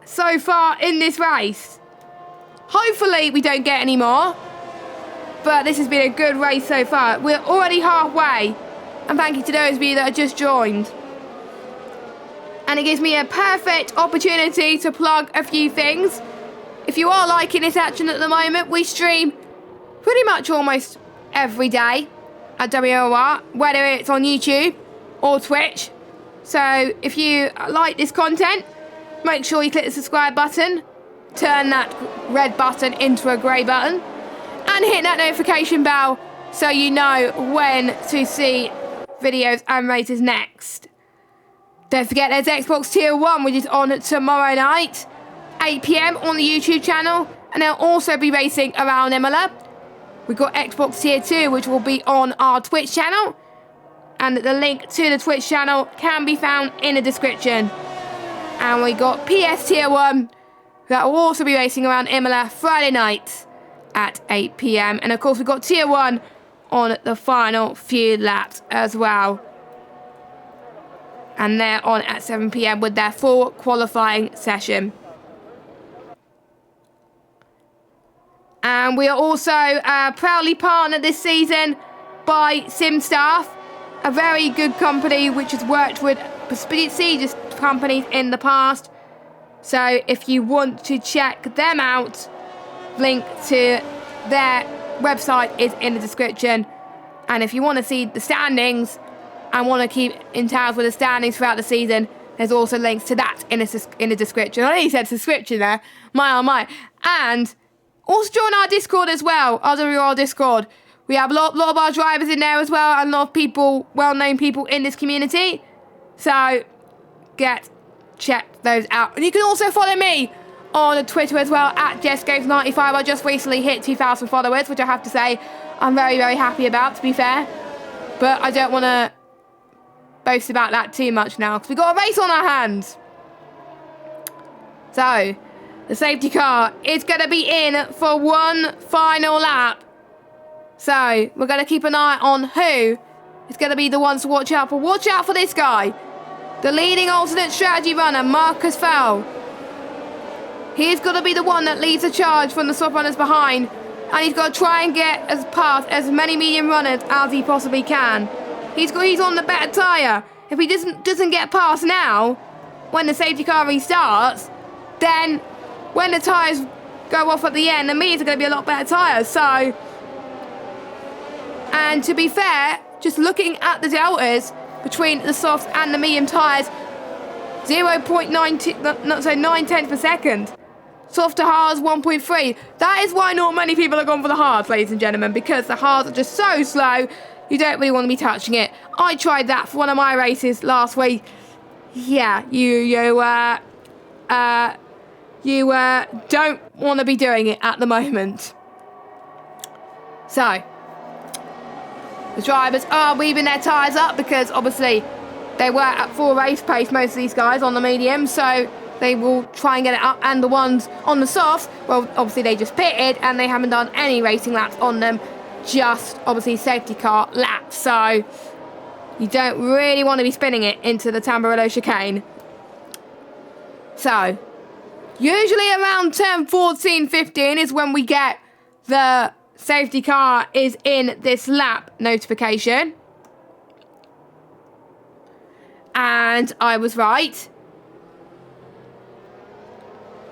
so far in this race. Hopefully, we don't get any more. But this has been a good race so far. We're already halfway. And thank you to those of you that have just joined. And it gives me a perfect opportunity to plug a few things. If you are liking this action at the moment, we stream pretty much almost every day at WOR, whether it's on YouTube or Twitch. So if you like this content, make sure you click the subscribe button, turn that red button into a grey button, and hit that notification bell so you know when to see videos and races next. Don't forget there's Xbox Tier 1, which is on tomorrow night, 8 PM on the YouTube channel, and they'll also be racing around Imola. We've got Xbox Tier 2, which will be on our Twitch channel, and the link to the Twitch channel can be found in the description. And we got PS Tier 1, that will also be racing around Imola Friday night at 8 PM. And of course, we've got Tier 1 on the final few laps as well. And they're on at 7 PM with their full qualifying session. And we are also proudly partnered this season by SimStaff, a very good company which has worked with prestigious companies in the past. So if you want to check them out, link to their website is in the description. And if you want to see the standings and want to keep in touch with the standings throughout the season, there's also links to that in the description. I only said description there, my oh my. And also join our Discord as well, our WR Discord. We have a lot of our drivers in there as well, and a lot of people, well-known people in this community. So check those out. And you can also follow me on Twitter as well, at JessGames95. I just recently hit 2,000 followers, which I have to say I'm very, very happy about, to be fair. But I don't want to boast about that too much now, because we've got a race on our hands. So, the safety car is going to be in for one final lap. So, we're going to keep an eye on who is going to be the ones to watch out for. Watch out for this guy. The leading alternate strategy runner, Marcus Fell. He's got to be the one that leads the charge from the soft runners behind. And he's got to try and get past as many medium runners as he possibly can. He's on the better tyre. If he doesn't get past now, when the safety car restarts, then when the tyres go off at the end, the mediums are going to be a lot better tyres. So, and to be fair, just looking at the deltas between the softs and the medium tyres, 9 tenths per second. Soft to hards 1.3. That is why not many people are going for the hards, ladies and gentlemen, because the hards are just so slow, you don't really want to be touching it. I tried that for one of my races last week. Yeah, you don't want to be doing it at the moment. So, the drivers are weaving their tyres up because obviously they were at full race pace, most of these guys on the medium, so they will try and get it up. And the ones on the softs, well, obviously they just pitted and they haven't done any racing laps on them, just obviously safety car laps. So you don't really want to be spinning it into the Tamburello chicane. So Usually around turn 14, 15 is when we get the safety car is in this lap notification. And I was right.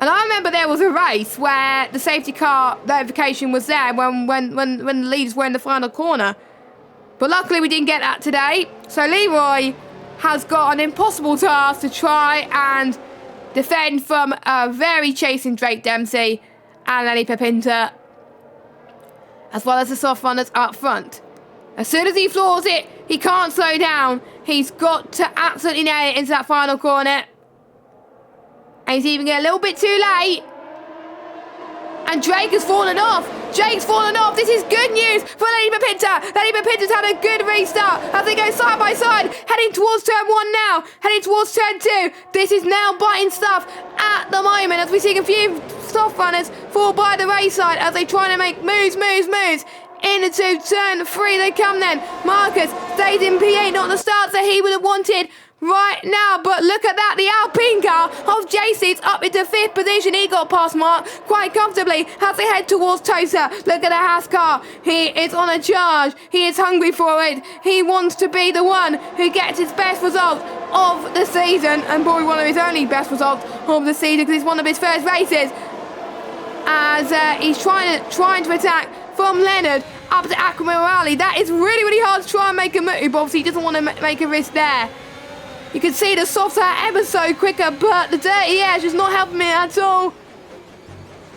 And I remember there was a race where the safety car notification was there when the leaders were in the final corner. But luckily we didn't get that today. So Leroy has got an impossible task to try and defend from a very chasing Drake Dempsey and Lenny Pepinter, as well as the soft runners up front. As soon as he floors it, he can't slow down. He's got to absolutely nail it into that final corner. And he's even getting a little bit too late. And Drake has fallen off. Jake's fallen off. This is good news for Lenny Pepinter. Lenny Pepinter's had a good restart as they go side by side. Heading towards turn 1 now. Heading towards turn 2. This is now biting stuff at the moment as we see a few soft runners fall by the wayside as they try to make moves. Into turn 3 they come then. Marcus stays in P8, not the starts that he would have wanted right now, but look at that, the Alpine car of JC's up into 5th position. He got past Mark quite comfortably as they head towards Tosa. Look at the Haas car, he is on a charge, he is hungry for it, he wants to be the one who gets his best result of the season, and probably one of his only best results of the season because it's one of his first races, as he's trying to attack from Leonard up to Aquamarali. That is really hard to try and make a move, but obviously he doesn't want to make a risk there. You can see the softs are ever so quicker, but the dirty air is just not helping me at all.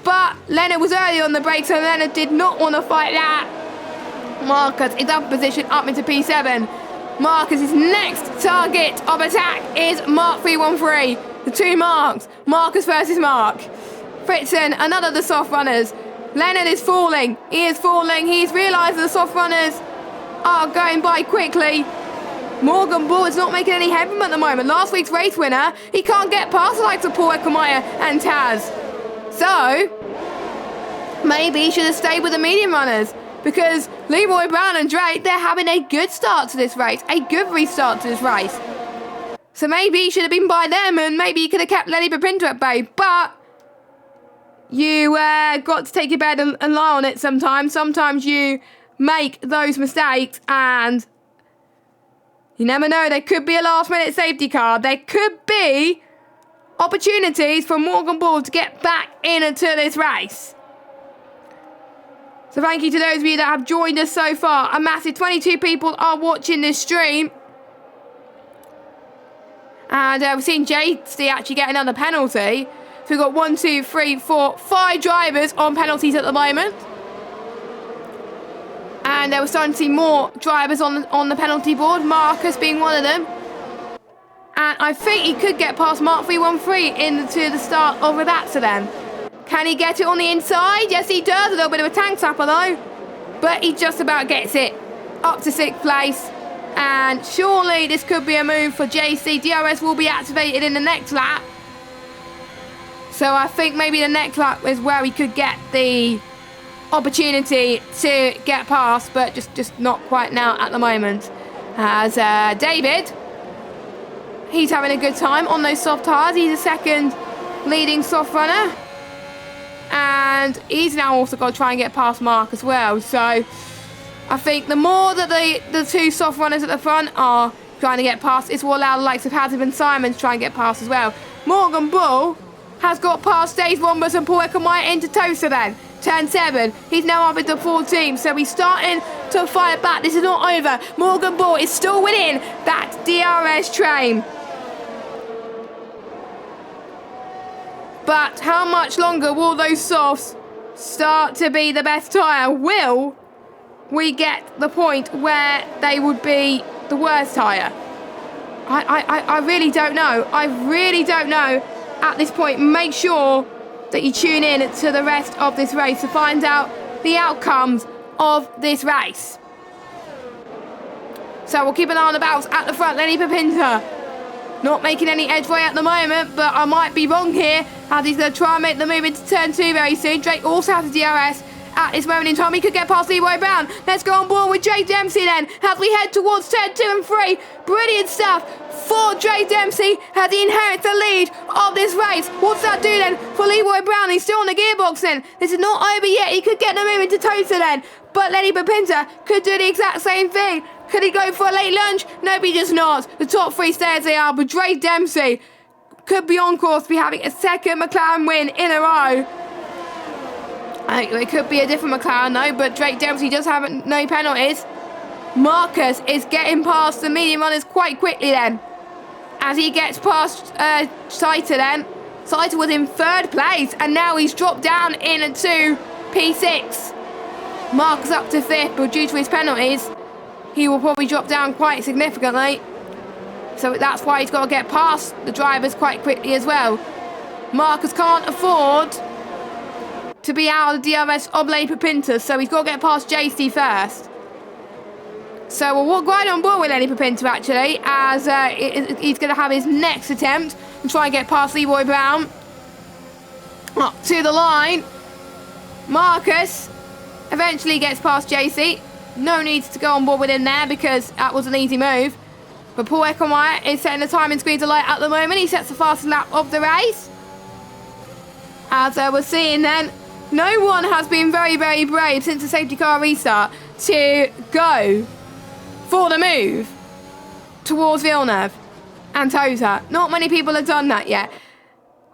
But Leonard was early on the brakes, so Leonard did not want to fight that. Marcus is up position, up into P7. Marcus's next target of attack is Mark 313. The two Marks, Marcus versus Mark. Fritzen, another of the soft runners. Leonard is falling. He is falling. He's realised the soft runners are going by quickly. Morgan Bull is not making any headroom at the moment. Last week's race winner, he can't get past the likes of Paul Ekamaya and Taz. So, maybe he should have stayed with the medium runners, because Leroy Brown and Drake, they're having a good start to this race, a good restart to this race. So maybe he should have been by them, and maybe he could have kept Lenny Pepinter at bay, but you got to take your bed and lie on it sometimes. Sometimes you make those mistakes, and you never know, there could be a last-minute safety car. There could be opportunities for Morgan Bull to get back into this race. So thank you to those of you that have joined us so far. A massive 22 people are watching this stream. And we've seen JC actually get another penalty. So we've got 1, 2, 3, 4, 5 drivers on penalties at the moment. And we're starting to see more drivers on the penalty board, Marcus being one of them. And I think he could get past Mark 313 into the start of Redatsa then. Can he get it on the inside? Yes, he does. A little bit of a tank tapper though. But he just about gets it up to 6th place. And surely this could be a move for JC. DRS will be activated in the next lap. So I think maybe the next lap is where we could get the opportunity to get past, but just not quite now at the moment. As David, he's having a good time on those soft tyres. He's a second leading soft runner, and he's now also got to try and get past Mark as well. So I think the more that the two soft runners at the front are trying to get past, it will allow the likes of Hazard and Simon to try and get past as well. Morgan Bull has got past Dave Rombers and Paul Ekamaya into Tosa then. Turn 7, he's now up into 14, so he's starting to fight back. This is not over. Morgan Bull is still winning that DRS train. But how much longer will those softs start to be the best tyre? Will we get the point where they would be the worst tyre? I really don't know. I really don't know at this point. Make sure that you tune in to the rest of this race to find out the outcomes of this race. So we'll keep an eye on the battles at the front. Lenny Pepinter not making any edgeway at the moment, but I might be wrong here, as he's going to try and make the move into turn 2 very soon. Drake also has a DRS at this moment in time. He could get past Leroy Brown. Let's go on board with Jake Dempsey then as we head towards turn 2 and 3. Brilliant stuff for Jake Dempsey as he inherits the lead of this race. What's that do then for Leroy Brown? He's still on the gearbox then. This is not over yet. He could get the move into Tosa then. But Lenny Bapinta could do the exact same thing. Could he go for a late lunge? Nope, he does not. The top 3 stay as they are, but Jake Dempsey could be on course to be having a second McLaren win in a row. It could be a different McLaren though, but Drake Dempsey does have no penalties. Marcus is getting past the medium runners quite quickly then. As he gets past Saito then. Saito was in 3rd place and now he's dropped down into P6. Marcus up to 5th, but due to his penalties, he will probably drop down quite significantly. So that's why he's got to get past the drivers quite quickly as well. Marcus can't afford to be out of the DRS of Lenny Bapinta, so he's got to get past JC first. So we'll walk right on board with Lenny Bapinta actually, as he's going to have his next attempt and try and get past Leroy Brown. Up to the line. Marcus eventually gets past JC. No need to go on board with him there because that was an easy move. But Paul Eckermeyer is setting the timing screen to light at the moment. He sets the fastest lap of the race. As we're seeing then, no one has been very, very brave since the safety car restart to go for the move towards Villeneuve and Tosa. Not many people have done that yet.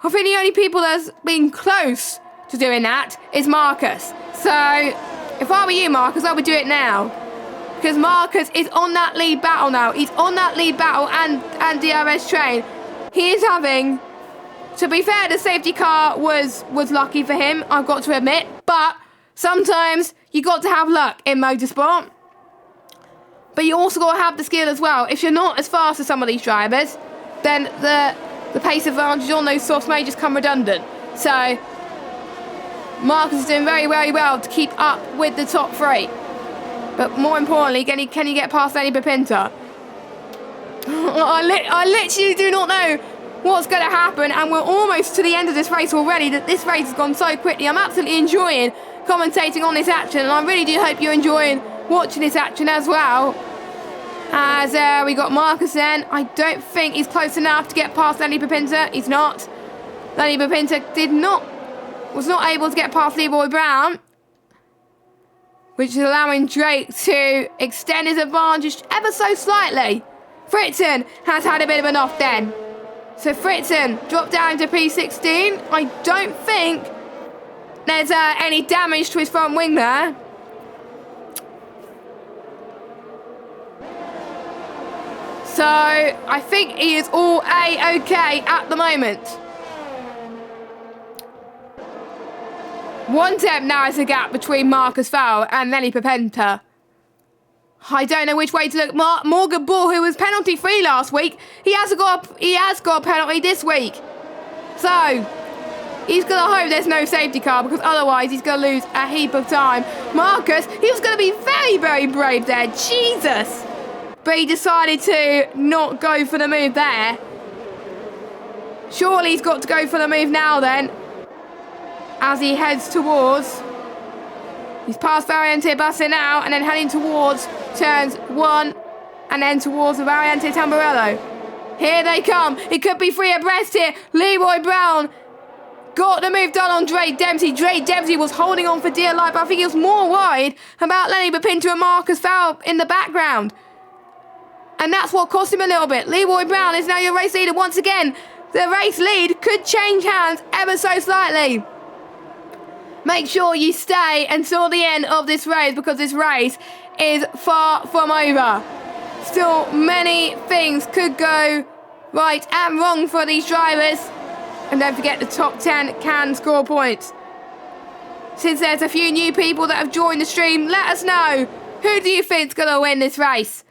I think the only people that's been close to doing that is Marcus. So if I were you, Marcus, I would do it now. Because Marcus is on that lead battle now. He's on that lead battle and DRS train. He is having, to be fair, the safety car was lucky for him, I've got to admit. But sometimes you got to have luck in motorsport. But you also got to have the skill as well. If you're not as fast as some of these drivers, then the pace advantage on those softs may just come redundant. So Marcus is doing very, very well to keep up with the top 3. But more importantly, can he get past Lenny Bapinta? I literally do not know what's going to happen, and we're almost to the end of this race already. This race has gone so quickly. I'm absolutely enjoying commentating on this action, and I really do hope you're enjoying watching this action as well. As we got Marcus then. I don't think he's close enough to get past Lenny Bapinta. He's not. Lenny Bapinta was not able to get past Leroy Brown, which is allowing Drake to extend his advantage ever so slightly. Fritzen has had a bit of an off then. So Fritzen dropped down to P16. I don't think there's any damage to his front wing there. So I think he is all A-okay at the moment. 1 step now is the gap between Marcus Fowl and Lenny Bapinta. I don't know which way to look. Morgan Ball, who was penalty free last week, he has got a penalty this week. So he's gonna hope there's no safety car, because otherwise he's gonna lose a heap of time. Marcus, he was gonna be very, very brave there. Jesus. But he decided to not go for the move there. Surely he's got to go for the move now then, as he heads towards. He's past Variante Basse now, and then heading towards turns 1, and then towards the Variante Tamburello. Here they come. It could be 3 abreast here. Leroy Brown got the move done on Drake Dempsey. Drake Dempsey was holding on for dear life, but I think he was more worried about Lenny Bapinta and Marcus Fowl in the background. And that's what cost him a little bit. Leroy Brown is now your race leader once again. The race lead could change hands ever so slightly. Make sure you stay until the end of this race, because this race is far from over. Still, many things could go right and wrong for these drivers. And don't forget, the top 10 can score points. Since there's a few new people that have joined the stream, let us know, who do you think's going to win this race?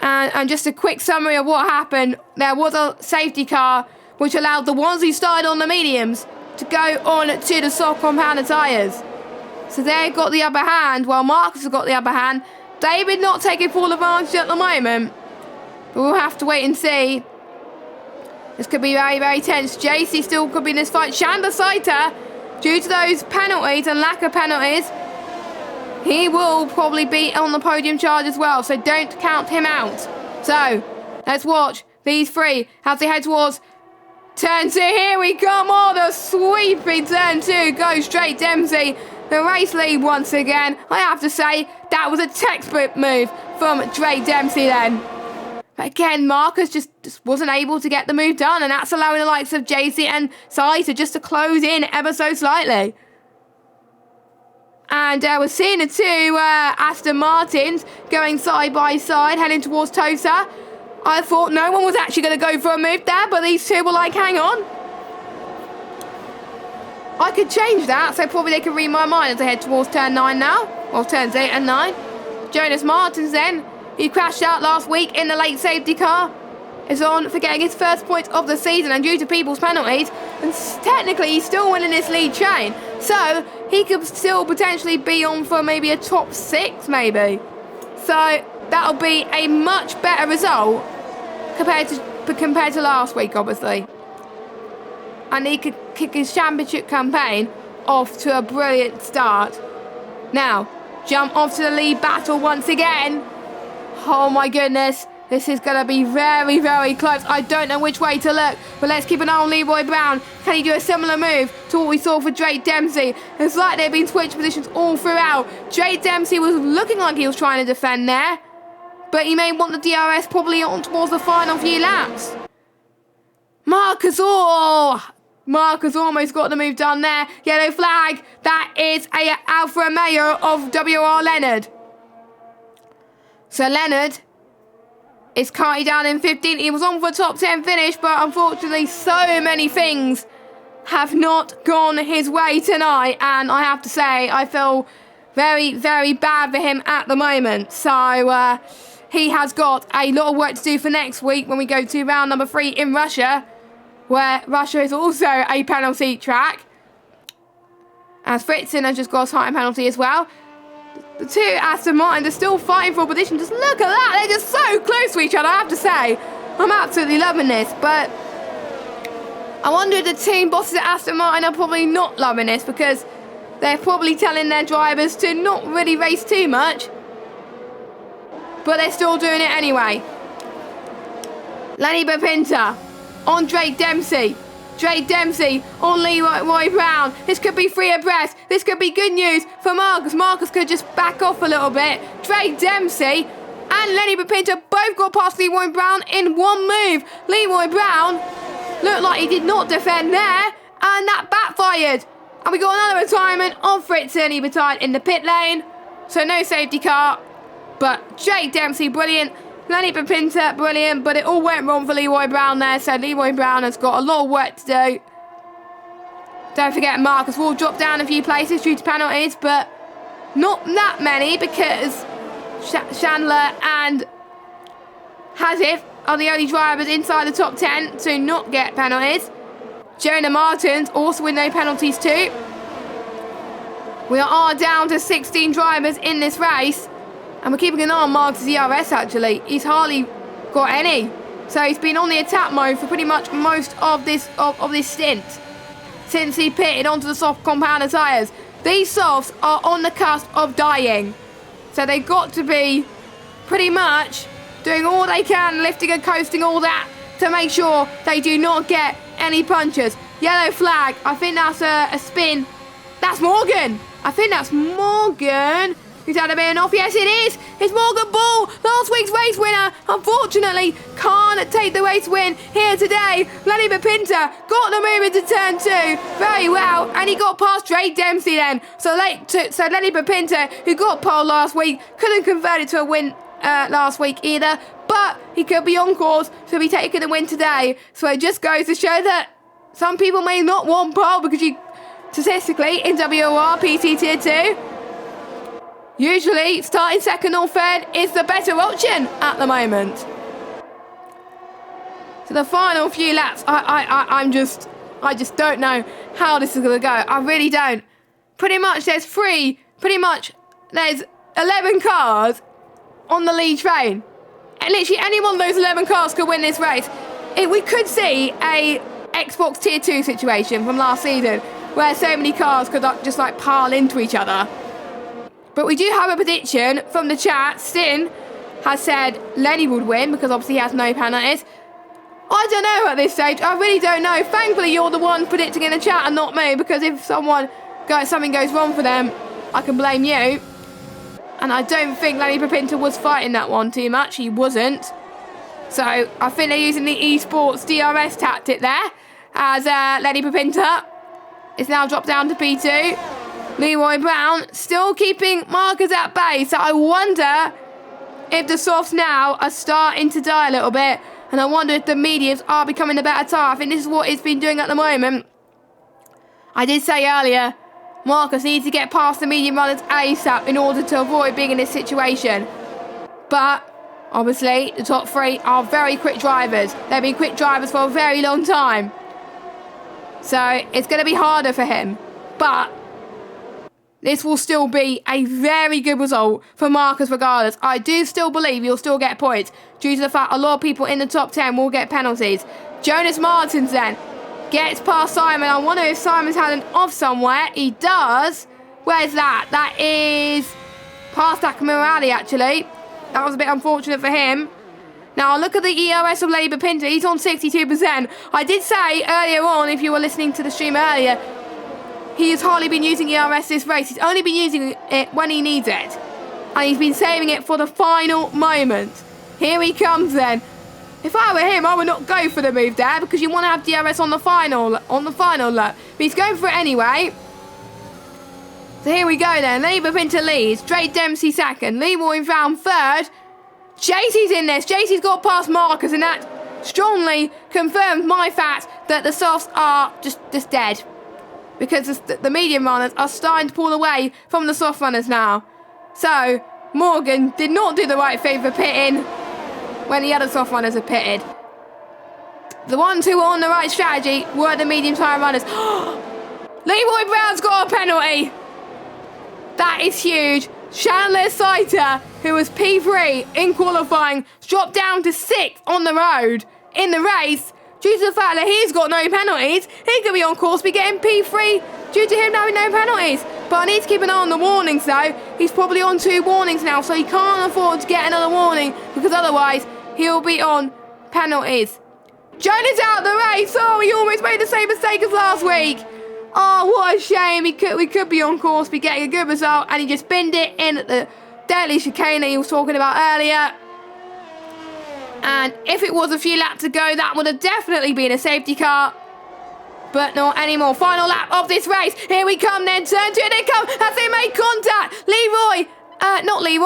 And just a quick summary of what happened. There was a safety car which allowed the ones who started on the mediums to go on to the soft compounded tyres. So they got the upper hand, while Marcus has got the upper hand. David not taking full advantage at the moment, but we'll have to wait and see. This could be very, very tense. JC still could be in this fight. Chandler Saiter due to those penalties and lack of penalties, he will probably be on the podium charge as well. So don't count him out. So let's watch these three as they head towards turn 2. Here we come. Oh, the sweeping turn 2 goes straight Dempsey. The race lead once again. I have to say, that was a textbook move from Drake Dempsey then. But again, Marcus just wasn't able to get the move done, and that's allowing the likes of JC and Saito just to close in ever so slightly. And we're seeing the two Aston Martins going side by side, heading towards Tosa. I thought no one was actually going to go for a move there, but these two were like, hang on. I could change that, so probably they can read my mind as they head towards turn 9 now. Or turns 8 and 9. Jonas Martins then, who crashed out last week in the late safety car, is on for getting his first point of the season, and due to people's penalties, and technically he's still winning this lead chain. So he could still potentially be on for maybe a top 6 maybe. So that'll be a much better result compared to last week, obviously. And he could kick his championship campaign off to a brilliant start. Now, jump off to the lead battle once again. Oh my goodness, this is going to be very, very close. I don't know which way to look, but let's keep an eye on Leroy Brown. Can he do a similar move to what we saw for Drake Dempsey? It's like they've been switched positions all throughout. Drake Dempsey was looking like he was trying to defend there, but he may want the DRS probably on towards the final few laps. Marcus almost got the move done there. Yellow flag. That is a Alfa Romeo of WR Leonard. So Leonard is currently down in 15th. He was on for a top 10 finish, but unfortunately so many things have not gone his way tonight. And I have to say, I feel very, very bad for him at the moment. So he has got a lot of work to do for next week when we go to round number 3 in Russia, where Russia is also a penalty track. As Fritzen has just got a time penalty as well. The two Aston Martins are still fighting for position. Just look at that. They're just so close to each other, I have to say. I'm absolutely loving this, but I wonder if the team bosses at Aston Martin are probably not loving this, because they're probably telling their drivers to not really race too much. But they're still doing it anyway. Lenny Bapinta on Drake Dempsey. Drake Dempsey on Leroy Brown. This could be 3 abreast. This could be good news for Marcus. Marcus could just back off a little bit. Drake Dempsey and Lenny Bapinta both got past Leroy Brown in one move. Leroy Brown looked like he did not defend there, and that backfired. And we got another retirement on Fritzen. He retired in the pit lane, so no safety car. But Drake Dempsey, brilliant. Lenny Bapinta, brilliant, but it all went wrong for Leroy Brown there, so Leroy Brown has got a lot of work to do. Don't forget Marcus will drop down a few places due to penalties, but not that many, because Chandler and Hazif are the only drivers inside the top 10 to not get penalties. Jonah Martins also with no penalties too. We are down to 16 drivers in this race. And we're keeping an eye on Marcus' ERS actually. He's hardly got any. So he's been on the attack mode for pretty much most of this stint, since he pitted onto the soft compounder tyres. These softs are on the cusp of dying. So they've got to be pretty much doing all they can, lifting and coasting all that, to make sure they do not get any punches. Yellow flag. I think that's a spin. That's Morgan. I think that's Morgan. Who's had a bit off? Yes, it is. It's Morgan Ball, last week's race winner. Unfortunately, can't take the race win here today. Lenny Bapinta got the move into turn 2 very well, and he got past Drake Dempsey then. So Lenny Bapinta, who got pole last week, couldn't convert it to a win last week either. But he could be on course to be taking the win today. So it just goes to show that some people may not want pole, because you statistically in WR PC Tier 2. Usually, starting second or third is the better option at the moment. So the final few laps, I just don't know how this is going to go. I really don't. Pretty much there's 11 cars on the lead train. And literally any one of those 11 cars could win this race. We could see a Xbox Tier 2 situation from last season, where so many cars could just like pile into each other. But we do have a prediction from the chat. Sin has said Lenny would win because obviously he has no penalties. I don't know at this stage. I really don't know. Thankfully, you're the one predicting in the chat and not me, because if something goes wrong for them, I can blame you. And I don't think Lenny Papinta was fighting that one too much. He wasn't. So I think they're using the esports DRS tactic there, as Lenny Papinta is now dropped down to P2. Leroy Brown still keeping Marcus at bay. So I wonder if the softs now are starting to die a little bit. And I wonder if the mediums are becoming a better tire. I think this is what it's been doing at the moment. I did say earlier, Marcus needs to get past the medium runners ASAP in order to avoid being in this situation. But obviously, the top three are very quick drivers. They've been quick drivers for a very long time. So it's going to be harder for him. But this will still be a very good result for Marcus regardless. I do still believe he'll still get points due to the fact a lot of people in the top 10 will get penalties. Jonas Martins then gets past Simon. I wonder if Simon's had an off somewhere. He does. Where's that? That is past Akamurali actually. That was a bit unfortunate for him. Now look at the EOS of Labour Pinter. He's on 62%. I did say earlier on, if you were listening to the stream earlier, he has hardly been using ERS this race. He's only been using it when he needs it. And he's been saving it for the final moment. Here he comes then. If I were him, I would not go for the move there, because you want to have DRS on the final lap. But he's going for it anyway. So here we go then. Labour Pinter leads. Drake Dempsey second. Leroy Brown third. JC's in this. JC's got past Marcus, and that strongly confirms my fact that the softs are just dead. Because the medium runners are starting to pull away from the soft runners now. So, Morgan did not do the right thing for pitting when the other soft runners have pitted. The ones who were on the right strategy were the medium tyre runners. Leroy Brown's got a penalty. That is huge. Chandler Saiter, who was P3 in qualifying, dropped down to 6th on the road in the race. Due to the fact that he's got no penalties, he could be on course be getting P3 due to him having no penalties. But I need to keep an eye on the warnings though. He's probably on 2 warnings now, so he can't afford to get another warning, because otherwise he'll be on penalties. Jonah's out of the race. Oh, he almost made the same mistake as last week. Oh, what a shame. We could be on course be getting a good result, and he just binned it in at the deadly chicane that he was talking about earlier. And if it was a few laps to go, that would have definitely been a safety car. But not anymore. Final lap of this race. Here we come then. Turn 2, and they come as they make contact.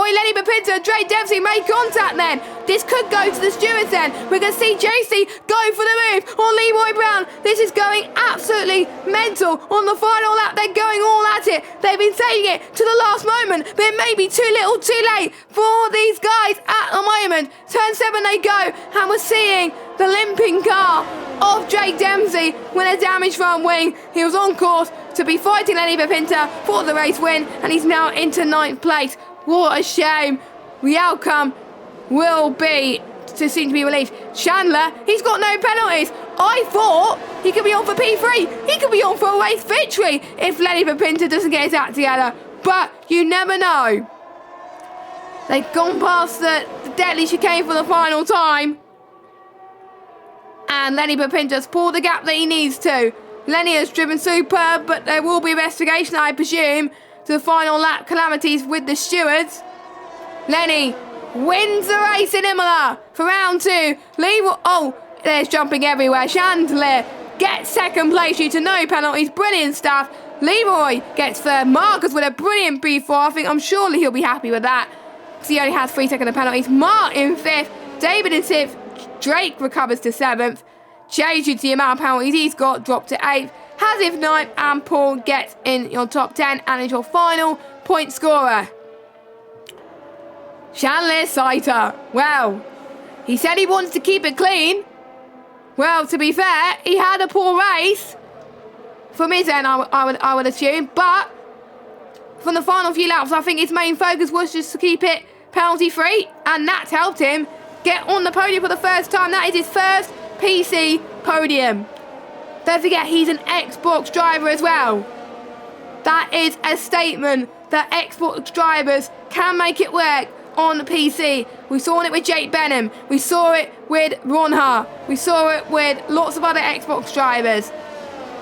Lenny Papinta, Drake Dempsey make contact then. This could go to the stewards then. We're going to see JC go for the move on Leroy Brown. This is going absolutely mental on the final lap. They're going all at it. They've been taking it to the last moment, but it may be too little too late for these guys at the moment. Turn 7 they go, and we're seeing the limping car of Drake Dempsey with a damaged front wing. He was on course to be fighting Lenny Papinta for the race win, and he's now into 9th place. What a shame. The outcome will be to soon to be released. Chandler, he's got no penalties. I thought he could be on for P3. He could be on for a race victory if Lenny Papinta doesn't get his act together. But you never know. They've gone past the deadly chicane for the final time. And Lenny Papinta's pulled the gap that he needs to. Lenny has driven superb, but there will be investigation, I presume, to the final lap calamities with the stewards. Lenny wins the race in Imola for round 2. Leroy, oh, there's jumping everywhere. Chandler gets 2nd place due to no penalties. Brilliant stuff. Leroy gets 3rd. Marcus with a brilliant P4. I'm surely he'll be happy with that, because he only has 3 seconds of penalties. Martin 5th. David in 6th. Drake recovers to 7th. Jay, due to the amount of penalties he's got, dropped to 8th. Hazif 9th, and Paul gets in your top 10 and is your final point scorer. Chandler Saiter. Well, he said he wants to keep it clean. Well, to be fair, he had a poor race from his end, I would assume. But from the final few laps, I think his main focus was just to keep it penalty free, and that's helped him get on the podium for the first time. That is his first PC podium. Don't forget, he's an Xbox driver as well. That is a statement that Xbox drivers can make it work on the PC. We saw it with Jake Benham. We saw it with Ronha. We saw it with lots of other Xbox drivers.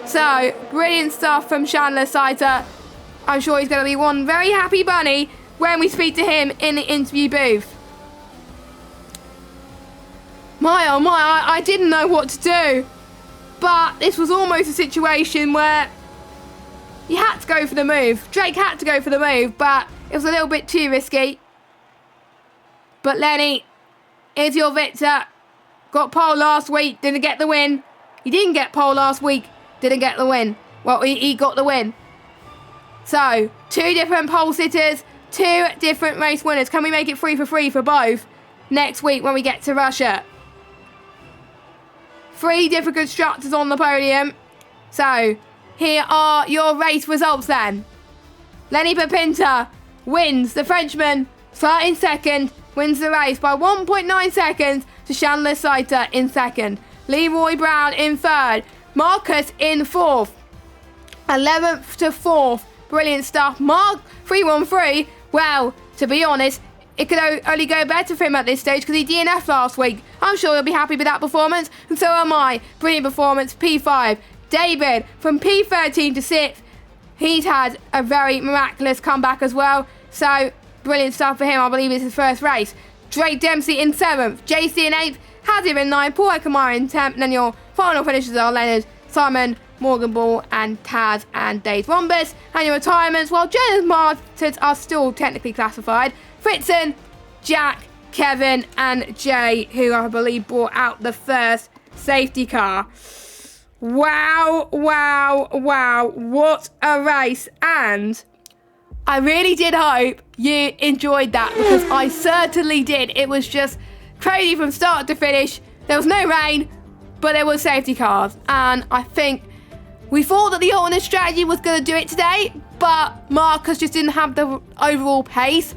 So, brilliant stuff from Chandler Saiter. I'm sure he's going to be one very happy bunny when we speak to him in the interview booth. My oh my, I didn't know what to do. But this was almost a situation where you had to go for the move. Drake had to go for the move, but it was a little bit too risky. But Lenny, here's your victor. Got pole last week, didn't get the win. He didn't get pole last week, didn't get the win. Well, he got the win. So, 2 different pole sitters, 2 different race winners. Can we make it 3 for 3 for both next week when we get to Russia? 3 different constructors on the podium. So, here are your race results then. Lenny Pepinter wins. The Frenchman, starting second, wins the race by 1.9 seconds to Chandler Saiter in second. Leroy Brown in third. Marcus in fourth. 11th to 4th. Brilliant stuff. Mark 313. Well, to be honest, it could only go better for him at this stage because he DNF'd last week. I'm sure he'll be happy with that performance, and so am I. Brilliant performance. P5. David from P13 to 6th. He's had a very miraculous comeback as well. So, brilliant stuff for him. I believe it's his first race. Drake Dempsey in 7th. JC in 8th. Hazard in 9th. Paul Ekamara in 10th. And then your final finishers are Leonard, Simon, Morgan Ball, and Taz and Dave Rombus. And your retirements, while Jonas Martins are still technically classified, Fritzen, Jack, Kevin, and Jay, who I believe brought out the first safety car. Wow, wow, wow. What a race. And I really did hope you enjoyed that, because I certainly did. It was just crazy from start to finish. There was no rain, but there were safety cars. And I think we thought that the alternate strategy was going to do it today, but Marcus just didn't have the overall pace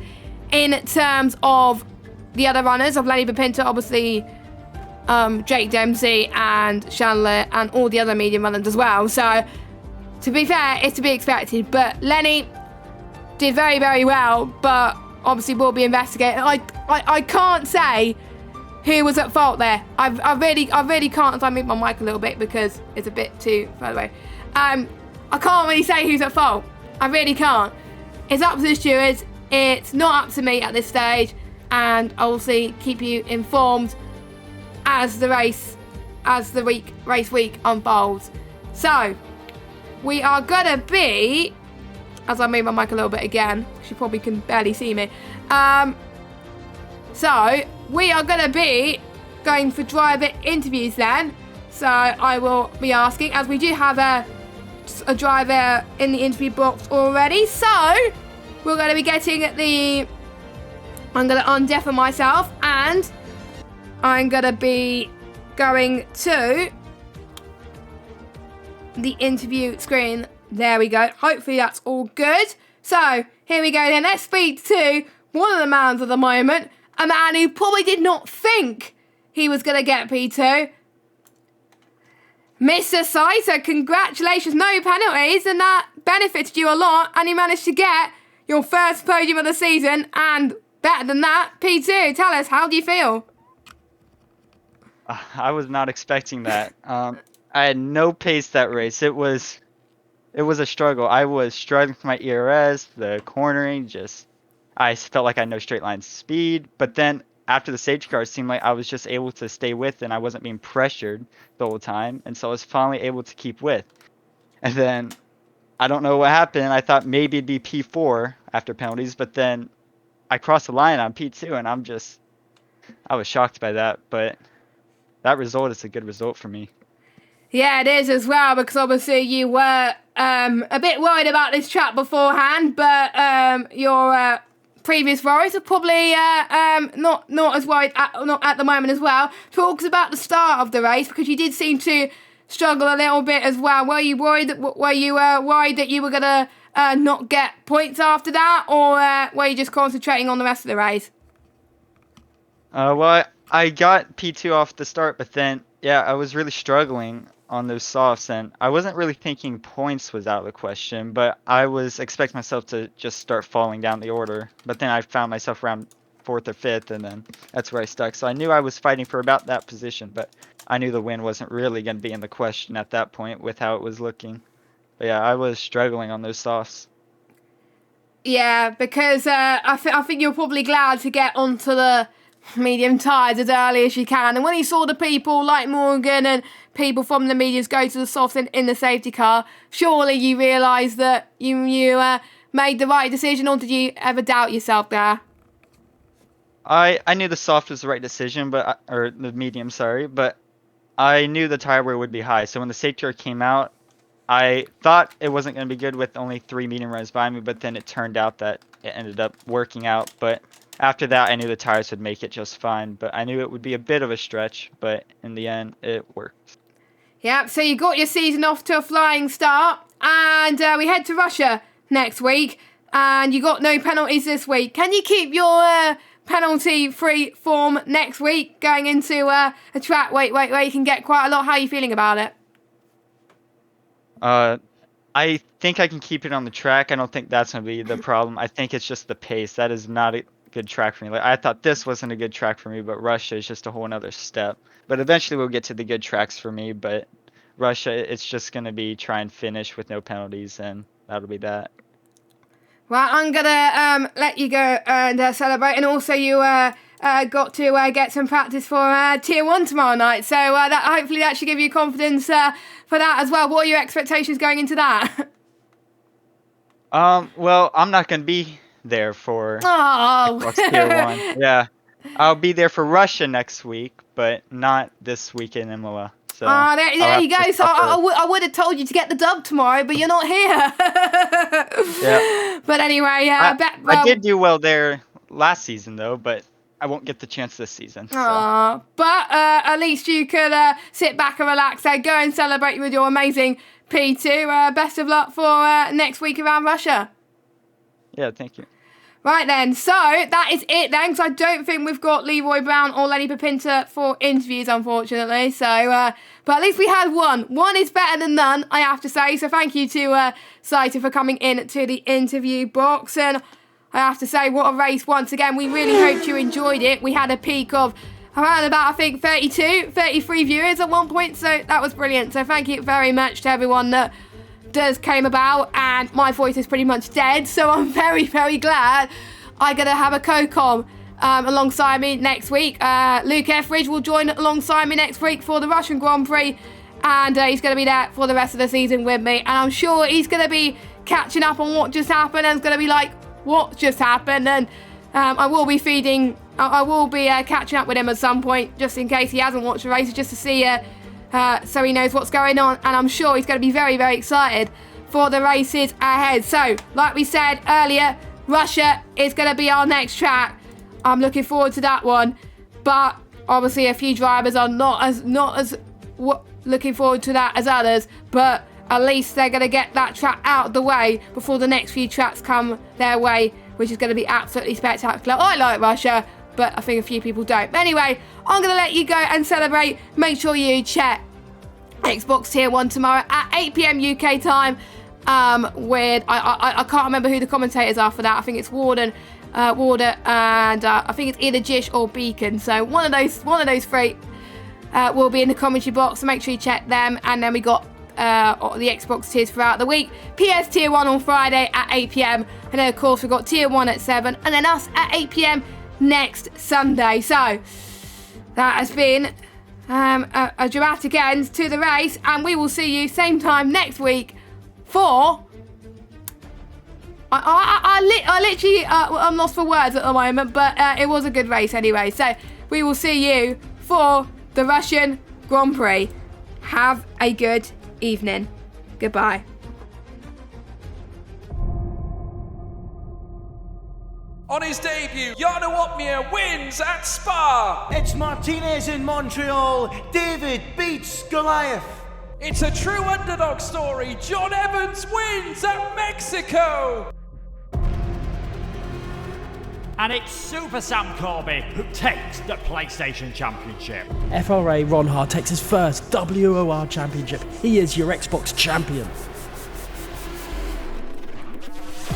in terms of the other runners, of Lenny Pepinter, obviously, Jake Dempsey and Chandler and all the other medium runners as well. So, to be fair, it's to be expected. But Lenny did very, very well, but obviously we'll be investigating. I can't say who was at fault there. I really can't. If I move my mic a little bit because it's a bit too far away. I can't really say who's at fault. I really can't. It's up to the stewards. It's not up to me at this stage, and I'll obviously keep you informed as the race week unfolds. So we are gonna be, as I move my mic a little bit again, you probably can barely see me. So we are gonna be going for driver interviews then. So I will be asking, as we do have a driver in the interview box already. So we're going to be getting I'm going to undeafen myself, and I'm going to be going to the interview screen. There we go. Hopefully that's all good. So here we go then. Let's speak to one of the mans of the moment, a man who probably did not think he was going to get P2. Mr. Saiter, congratulations. No penalties, and that benefited you a lot, and you managed to get your first podium of the season, and better than that, P2. Tell us, how do you feel? I was not expecting that. I had no pace that race. It was a struggle. I was struggling with my ERS, the cornering, I felt like I had no straight line speed. But then after the safety car, it seemed like I was just able to stay with, and I wasn't being pressured the whole time. And so I was finally able to keep with. And then I don't know what happened. I thought maybe it'd be P4 after penalties, but then I crossed the line on P2, and I was shocked by that. But that result is a good result for me. Yeah, it is as well, because obviously you were a bit worried about this track beforehand, but your previous worries are probably not as worried not at the moment as well. Talks about the start of the race, because you did seem to struggle a little bit as well. Were you worried that you were gonna not get points after that, or were you just concentrating on the rest of the race? Well, I got P2 off the start, but then, yeah, I was really struggling. on those softs, and I wasn't really thinking points was out of the question, but I was expecting myself to just start falling down the order. But then I found myself around 4th or 5th, and then that's where I stuck. So I knew I was fighting for about that position, but I knew the win wasn't really going to be in the question at that point with how it was looking. But yeah, I was struggling on those softs. Yeah, because I think you're probably glad to get onto the medium tires as early as you can. And when you saw the people like Morgan and people from the mediums go to the softs in the safety car, surely you realised that you made the right decision, or did you ever doubt yourself there? I knew the soft was the right decision, or the medium, sorry, but I knew the tire wear would be high. So when the safety car came out, I thought it wasn't going to be good with only 3 medium runs by me, but then it turned out that it ended up working out. But after that, I knew the tires would make it just fine. But I knew it would be a bit of a stretch, but in the end, it worked. Yeah, so you got your season off to a flying start, and we head to Russia next week, and you got no penalties this week. Can you keep your penalty-free form next week going into a track where you can get quite a lot? How are you feeling about it? I think I can keep it on the track. I don't think that's going to be the problem. I think it's just the pace. That is not a good track for me. Like, I thought this wasn't a good track for me, but Russia is just a whole another step. But eventually we'll get to the good tracks for me. But Russia, it's just going to be try and finish with no penalties, and that'll be that. Well, I'm going to let you go and celebrate. And also you got to get some practice for Tier 1 tomorrow night. So hopefully that should give you confidence for that as well. What are your expectations going into that? Well, I'm not going to be there for Xbox Tier 1. Yeah. I'll be there for Russia next week, but not this week in Imola. So there you go. So I would have told you to get the dub tomorrow, but you're not here. Yeah. But anyway, I did do well there last season, though, but I won't get the chance this season. So. But at least you could sit back and relax and go and celebrate with your amazing P2. Best of luck for next week around Russia. Yeah, thank you. Right then, so that is it then, because I don't think we've got Leroy Brown or Lenny Papinta for interviews, unfortunately. So, but at least we had one. One is better than none, I have to say. So thank you to Saito for coming in to the interview box. And I have to say, what a race once again. We really hope you enjoyed it. We had a peak of around about, I think, 33 viewers at one point. So that was brilliant. So thank you very much to everyone that came about, and my voice is pretty much dead, so I'm very, very glad I'm going to have a co-com alongside me next week. Luke Etheridge will join alongside me next week for the Russian Grand Prix, and he's going to be there for the rest of the season with me, and I'm sure he's going to be catching up on what just happened, and it's going to be like, what just happened? And I will be catching up with him at some point, just in case he hasn't watched the races, just to see so he knows what's going on, and I'm sure he's going to be very, very excited for the races ahead. So, like we said earlier, Russia is going to be our next track. I'm looking forward to that one, but obviously a few drivers are not as looking forward to that as others, but at least they're going to get that track out of the way before the next few tracks come their way, which is going to be absolutely spectacular. I like Russia, but I think a few people don't. But anyway, I'm going to let you go and celebrate. Make sure you check Xbox Tier 1 tomorrow at 8 PM UK time with, I can't remember who the commentators are for that. I think it's Warder, and I think it's either Jish or Beacon. So one of those three will be in the commentary box, so make sure you check them. And then we got the Xbox tiers throughout the week. PS Tier 1 on Friday at 8 PM, and then of course we've got Tier 1 at 7, and then us at 8 PM next Sunday. So that has been a dramatic end to the race, and we will see you same time next week for I literally I'm lost for words at the moment, but it was a good race anyway. So we will see you for the Russian Grand Prix. Have a good evening. Goodbye. On his debut, Jarno Uppbeat wins at Spa. It's Martinez in Montreal. David beats Goliath. It's a true underdog story. John Evans wins at Mexico. And it's Super Sam Corby who takes the PlayStation Championship. FRA Ronhard takes his first WOR championship. He is your Xbox champion.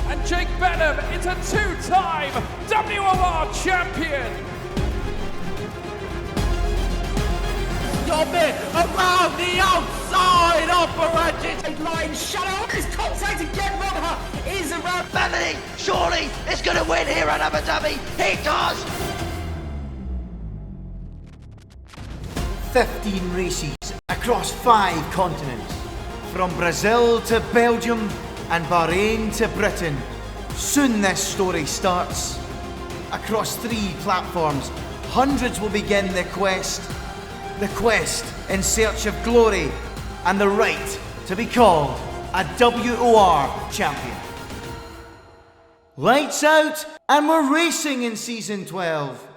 And Jake Benham is a two-time WOR champion. Stop it! Around the outside operated line shadow is contact to get Ronha is around Bethany, surely it's going to win here at Abu Dhabi. He does. 15 races across 5 continents. From Brazil to Belgium and Bahrain to Britain. Soon this story starts. Across 3 platforms, hundreds will begin the quest. The quest in search of glory and the right to be called a WOR champion. Lights out, and we're racing in Season 12.